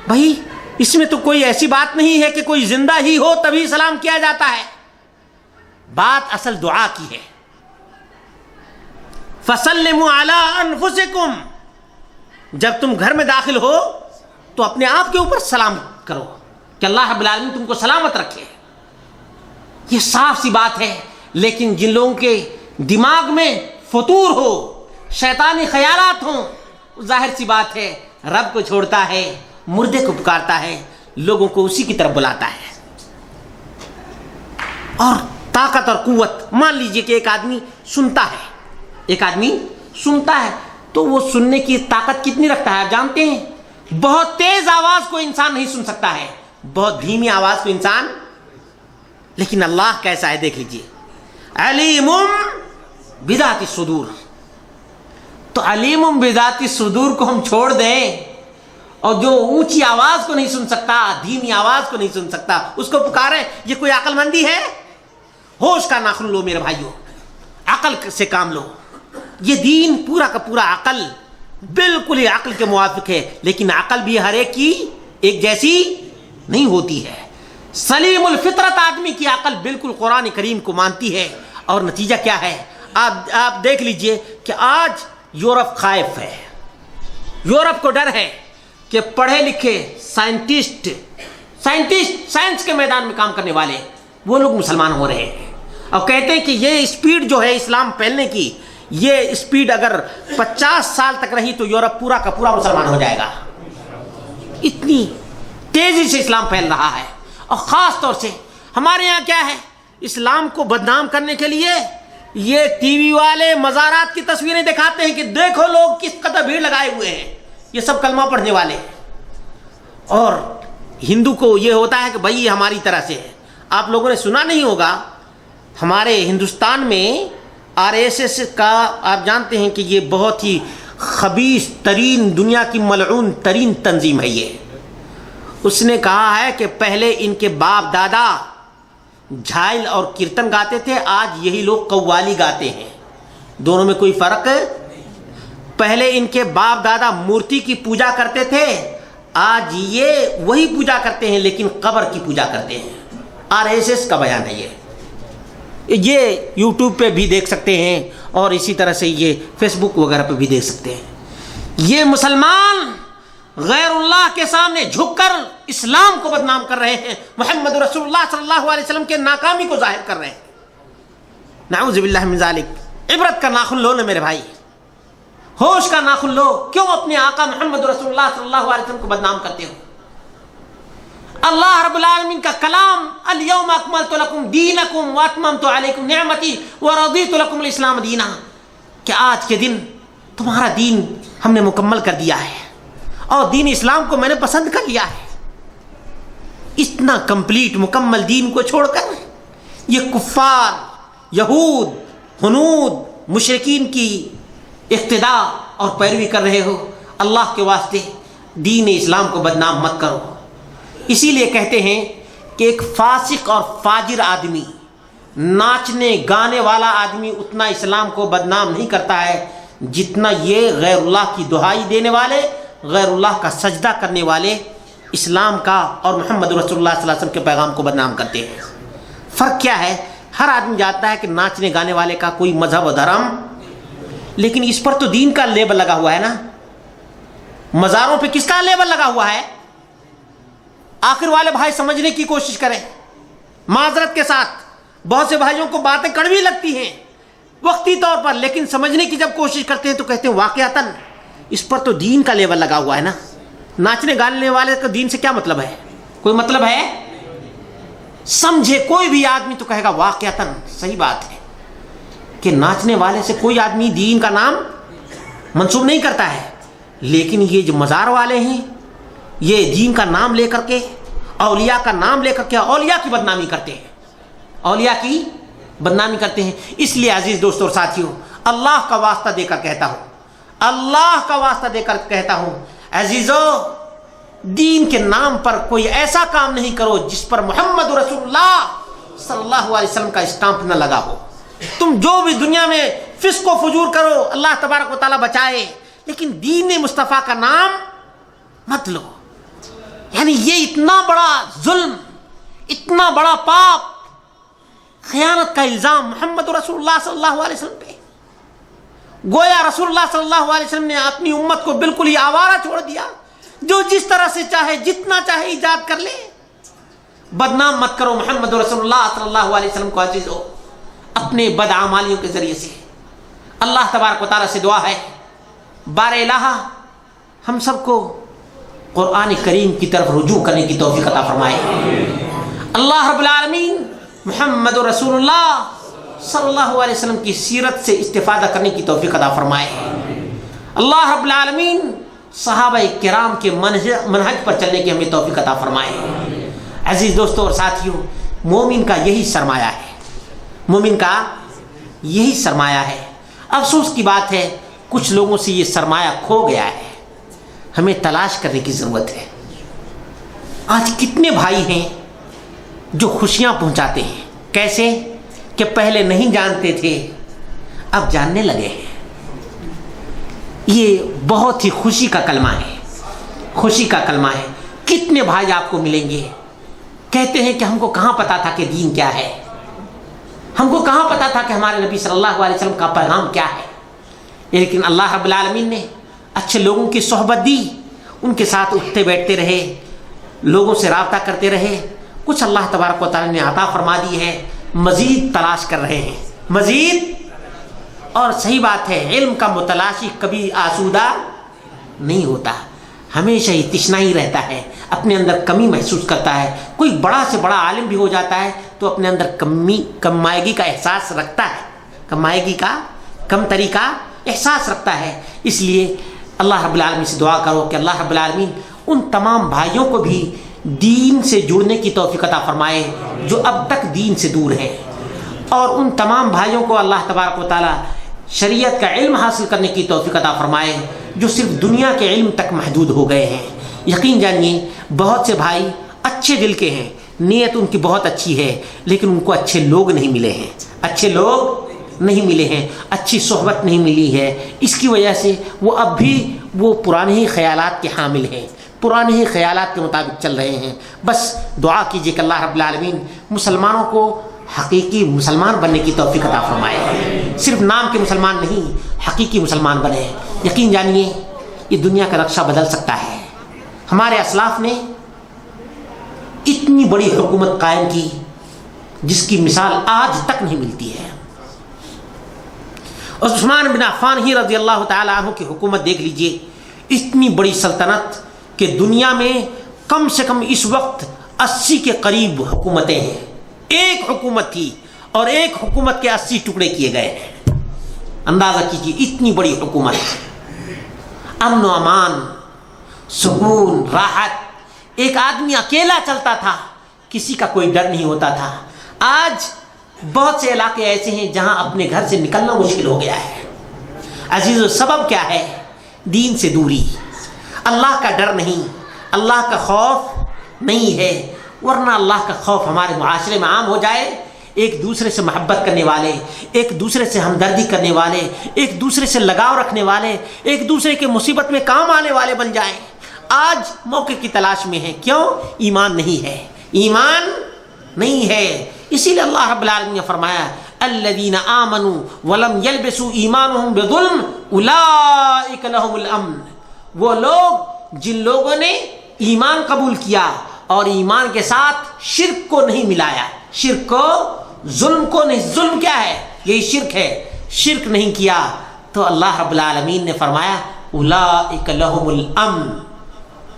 بھائی اس میں تو کوئی ایسی بات نہیں ہے کہ کوئی زندہ ہی ہو تبھی سلام کیا جاتا ہے، بات اصل دعا کی ہے۔ فَسَلِّمُوا عَلَىٰ أَنفُسِكُمْ، جب تم گھر میں داخل ہو تو اپنے آپ کے اوپر سلام کرو کہ اللہ رب العالمین تم کو سلامت رکھے۔ یہ صاف سی بات ہے، لیکن جن لوگوں کے دماغ میں فطور ہو، شیطانی خیالات ہوں، ظاہر سی بات ہے رب کو چھوڑتا ہے، مردے کو پکارتا ہے، لوگوں کو اسی کی طرف بلاتا ہے۔ اور طاقت اور قوت، مان لیجئے کہ ایک آدمی سنتا ہے، ایک آدمی سنتا ہے تو وہ سننے کی طاقت کتنی رکھتا ہے آپ جانتے ہیں؟ بہت تیز آواز کو انسان نہیں سن سکتا ہے، بہت دھیمی آواز کو انسان، لیکن اللہ کیسا ہے دیکھ لیجئے، علیم بذات الصدور۔ تو علیم بذات الصدور کو ہم چھوڑ دیں اور جو اونچی آواز کو نہیں سن سکتا، دھیمی آواز کو نہیں سن سکتا، اس کو پکاریں، یہ کوئی عقل مندی ہے؟ ہوش کا ناخن لو میرے بھائیوں، عقل سے کام لو۔ یہ دین پورا کا پورا عقل، بالکل ہی عقل کے موافق ہے، لیکن عقل بھی ہر ایک کی ایک جیسی نہیں ہوتی ہے۔ سلیم الفطرت آدمی کی عقل بالکل قرآن کریم کو مانتی ہے، اور نتیجہ کیا ہے؟ آپ دیکھ لیجئے کہ آج یورپ خائف ہے، یورپ کو ڈر ہے کہ پڑھے لکھے سائنٹسٹ سائنس کے میدان میں کام کرنے والے وہ لوگ مسلمان ہو رہے ہیں، اور کہتے ہیں کہ یہ اسپیڈ جو ہے اسلام پھیلنے کی، یہ اسپیڈ اگر 50 سال تک رہی تو یورپ پورا کا پورا مسلمان ہو جائے گا۔ اتنی تیزی سے اسلام پھیل رہا ہے، اور خاص طور سے ہمارے یہاں کیا ہے، اسلام کو بدنام کرنے کے لیے یہ ٹی وی والے مزارات کی تصویریں دکھاتے ہیں کہ دیکھو لوگ کس قدر بھیڑ لگائے ہوئے ہیں، یہ سب کلمہ پڑھنے والے۔ اور ہندو کو یہ ہوتا ہے کہ بھائی یہ ہماری طرح سے ہے۔ آپ لوگوں نے سنا نہیں ہوگا، ہمارے ہندوستان میں RSS کا آپ جانتے ہیں کہ یہ بہت ہی خبیث ترین، دنیا کی ملعون ترین تنظیم ہے یہ۔ اس نے کہا ہے کہ پہلے ان کے باپ دادا جھائل اور کیرتن گاتے تھے، آج یہی لوگ قوالی گاتے ہیں، دونوں میں کوئی فرق؟ پہلے ان کے باپ دادا مورتی کی پوجا کرتے تھے، آج یہ وہی پوجا کرتے ہیں لیکن قبر کی پوجا کرتے ہیں۔ RSS کا بیان ہے یہ یوٹیوب پہ بھی دیکھ سکتے ہیں اور اسی طرح سے یہ فیس بک وغیرہ پہ بھی دیکھ سکتے ہیں. یہ مسلمان غیر اللہ کے سامنے جھک کر اسلام کو بدنام کر رہے ہیں, محمد رسول اللہ صلی اللہ علیہ وسلم کے ناکامی کو ظاہر کر رہے ہیں. نعوذ باللہ من ذالک. عبرت کا ناخن لو نا میرے بھائی, ہوش کا ناخن لو. کیوں اپنے آقا محمد رسول اللہ صلی اللہ علیہ وسلم کو بدنام کرتے ہو؟ اللہ رب العالمین کا کلام الیوم اکملت لکم دینکم واتممت علیکم نعمتی ورضیت لکم الاسلام دینا, کہ آج کے دن تمہارا دین ہم نے مکمل کر دیا ہے اور دین اسلام کو میں نے پسند کر لیا ہے. اتنا کمپلیٹ مکمل دین کو چھوڑ کر یہ کفار, یہود, ہنود, مشرکین کی اقتداء اور پیروی کر رہے ہو. اللہ کے واسطے دین اسلام کو بدنام مت کرو. اسی لیے کہتے ہیں کہ ایک فاسق اور فاجر آدمی, ناچنے گانے والا آدمی اتنا اسلام کو بدنام نہیں کرتا ہے جتنا یہ غیر اللہ کی دہائی دینے والے, غیر اللہ کا سجدہ کرنے والے اسلام کا اور محمد رسول اللہ صلی اللہ علیہ وسلم کے پیغام کو بدنام کرتے ہیں. فرق کیا ہے؟ ہر آدمی جانتا ہے کہ ناچنے گانے والے کا کوئی مذہب و دھرم, لیکن اس پر تو دین کا لیبل لگا ہوا ہے نا. مزاروں پہ کس کا لیبل لگا ہوا ہے؟ آخر والے بھائی سمجھنے کی کوشش کریں. معذرت کے ساتھ بہت سے بھائیوں کو باتیں کڑوی لگتی ہیں وقتی طور پر, لیکن سمجھنے کی جب کوشش کرتے ہیں تو کہتے ہیں واقعتاً اس پر تو دین کا لیبل لگا ہوا ہے نا. ناچنے گانے والے کا دین سے کیا مطلب ہے؟ کوئی مطلب ہے؟ سمجھے کوئی بھی آدمی تو کہے گا واقعتاً صحیح بات ہے کہ ناچنے والے سے کوئی آدمی دین کا نام منسوب نہیں کرتا ہے. لیکن یہ جو مزار والے ہیں یہ دین کا نام لے کر کے, اولیاء کا نام لے کر کے اولیاء کی بدنامی کرتے ہیں, اولیاء کی بدنامی کرتے ہیں. اس لیے عزیز دوستوں اور ساتھیوں, اللہ کا واسطہ دے کر کہتا ہوں, اللہ کا واسطہ دے کر کہتا ہوں, عزیزو دین کے نام پر کوئی ایسا کام نہیں کرو جس پر محمد رسول اللہ صلی اللہ علیہ وسلم کا اسٹامپ نہ لگا ہو. تم جو بھی دنیا میں فسق و فجور کرو, اللہ تبارک و تعالیٰ بچائے, لیکن دین مصطفیٰ کا نام مت لو. یعنی یہ اتنا بڑا ظلم, اتنا بڑا پاپ, خیانت کا الزام محمد رسول اللہ صلی اللہ علیہ وسلم پہ. گویا رسول اللہ صلی اللہ علیہ وسلم نے اپنی امت کو بالکل ہی آوارہ چھوڑ دیا, جو جس طرح سے چاہے جتنا چاہے ایجاد کر لے. بدنام مت کرو محمد رسول اللہ صلی اللہ علیہ وسلم کو عزیزو اپنے بدعمالیوں کے ذریعے سے. اللہ تبارک و تعالیٰ سے دعا ہے بار الہ ہم سب کو قرآن کریم کی طرف رجوع کرنے کی توفیق عطا فرمائے. اللہ رب العالمین محمد رسول اللہ صلی اللہ علیہ وسلم کی سیرت سے استفادہ کرنے کی توفیق عطا فرمائے. اللہ رب العالمین صحابہ کرام کے منہج پر چلنے کی ہمیں توفیق عطا فرمائے. عزیز دوستوں اور ساتھیوں, مومن کا یہی سرمایہ ہے, مومن کا یہی سرمایہ ہے. افسوس کی بات ہے کچھ لوگوں سے یہ سرمایہ کھو گیا ہے, ہمیں تلاش کرنے کی ضرورت ہے. آج کتنے بھائی ہیں جو خوشیاں پہنچاتے ہیں, کیسے کہ پہلے نہیں جانتے تھے اب جاننے لگے ہیں. یہ بہت ہی خوشی کا کلمہ ہے, خوشی کا کلمہ ہے. کتنے بھائی آپ کو ملیں گے کہتے ہیں کہ ہم کو کہاں پتا تھا کہ دین کیا ہے, ہم کو کہاں پتا تھا کہ ہمارے نبی صلی اللہ علیہ وسلم کا پیغام کیا ہے. لیکن اللہ رب العالمین نے اچھے لوگوں کی صحبت دی, ان کے ساتھ اٹھتے بیٹھتے رہے, لوگوں سے رابطہ کرتے رہے. کچھ اللہ تبارک و تعالیٰ نے عطا فرما دی ہے, مزید تلاش کر رہے ہیں, مزید. اور صحیح بات ہے, علم کا متلاشی کبھی آسودہ نہیں ہوتا, ہمیشہ ہی تشنا ہی رہتا ہے, اپنے اندر کمی محسوس کرتا ہے. کوئی بڑا سے بڑا عالم بھی ہو جاتا ہے تو اپنے اندر کمائیگی کا احساس رکھتا ہے, کمائیگی کا کم تری کا احساس رکھتا ہے. اس لیے اللہ رب العالمین سے دعا کرو کہ اللہ رب العالمین ان تمام بھائیوں کو بھی دین سے جڑنے کی توفیق عطا فرمائے جو اب تک دین سے دور ہیں, اور ان تمام بھائیوں کو اللہ تبارک و تعالیٰ شریعت کا علم حاصل کرنے کی توفیق عطا فرمائے جو صرف دنیا کے علم تک محدود ہو گئے ہیں. یقین جانیے بہت سے بھائی اچھے دل کے ہیں, نیت ان کی بہت اچھی ہے, لیکن ان کو اچھے لوگ نہیں ملے ہیں, اچھے لوگ نہیں ملے ہیں, اچھی صحبت نہیں ملی ہے. اس کی وجہ سے وہ اب بھی وہ پرانے ہی خیالات کے حامل ہیں, پرانے ہی خیالات کے مطابق چل رہے ہیں. بس دعا کیجیے کہ اللہ رب العالمین مسلمانوں کو حقیقی مسلمان بننے کی توفیق عطا فرمائے. صرف نام کے مسلمان نہیں، حقیقی مسلمان بنے۔ یقین جانیے یہ دنیا کا نقشہ بدل سکتا ہے۔ ہمارے اسلاف نے اتنی بڑی حکومت قائم کی جس کی مثال آج تک نہیں ملتی ہے۔ اور عثمان بن عفان ہی رضی اللہ تعالیٰ عنہ کی حکومت دیکھ لیجئے، اتنی بڑی سلطنت کہ دنیا میں کم سے کم اس وقت 80 کے قریب حکومتیں ہیں۔ ایک حکومت تھی اور ایک حکومت کے 80 ٹکڑے کیے گئے ہیں۔ اندازہ کیجئے اتنی بڑی حکومت، امن و امان، سکون، راحت، ایک آدمی اکیلا چلتا تھا، کسی کا کوئی ڈر نہیں ہوتا تھا۔ آج بہت سے علاقے ایسے ہیں جہاں اپنے گھر سے نکلنا مشکل ہو گیا ہے۔ عزیزو، سبب کیا ہے؟ دین سے دوری، اللہ کا ڈر نہیں، اللہ کا خوف نہیں ہے۔ ورنہ اللہ کا خوف ہمارے معاشرے میں عام ہو جائے، ایک دوسرے سے محبت کرنے والے، ایک دوسرے سے ہمدردی کرنے والے، ایک دوسرے سے لگاؤ رکھنے والے، ایک دوسرے کے مصیبت میں کام آنے والے بن جائیں۔ آج موقع کی تلاش میں ہے، کیوں؟ ایمان نہیں ہے، ایمان نہیں ہے۔ اسی لیے اللہ رب العالمین نے فرمایا الذین آمنوا ولم یلبسوا ایمانہم بظلم اولئک لہم الامن۔ وہ لوگ جن لوگوں نے ایمان قبول کیا اور ایمان کے ساتھ شرک کو نہیں ملایا، شرک کو، ظلم کو نہیں، ظلم کیا ہے؟ یہی شرک ہے، شرک نہیں کیا، تو اللہ رب العالمین نے فرمایا اولئک لہم الامن،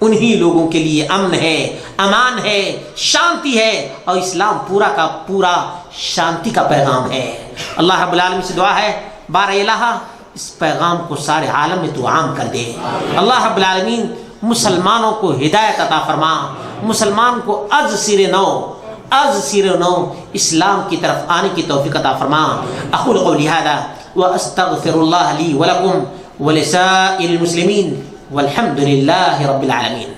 انہی لوگوں کے لیے امن ہے، امان ہے، شانتی ہے، اور اسلام پورا کا پورا شانتی کا پیغام ہے۔ اللہ رب العالمین سے دعا ہے بار الہ اس پیغام کو سارے عالم میں تو عام کر دے۔ اللہ رب العالمین مسلمانوں کو ہدایت عطا فرما، مسلمان کو از سر نو اسلام کی طرف آنے کی توفیق عطا فرما۔ اقول قولی ھذا واستغفر اللہ لی ولکم ولسائر المسلمین والحمد للہ رب العالمین۔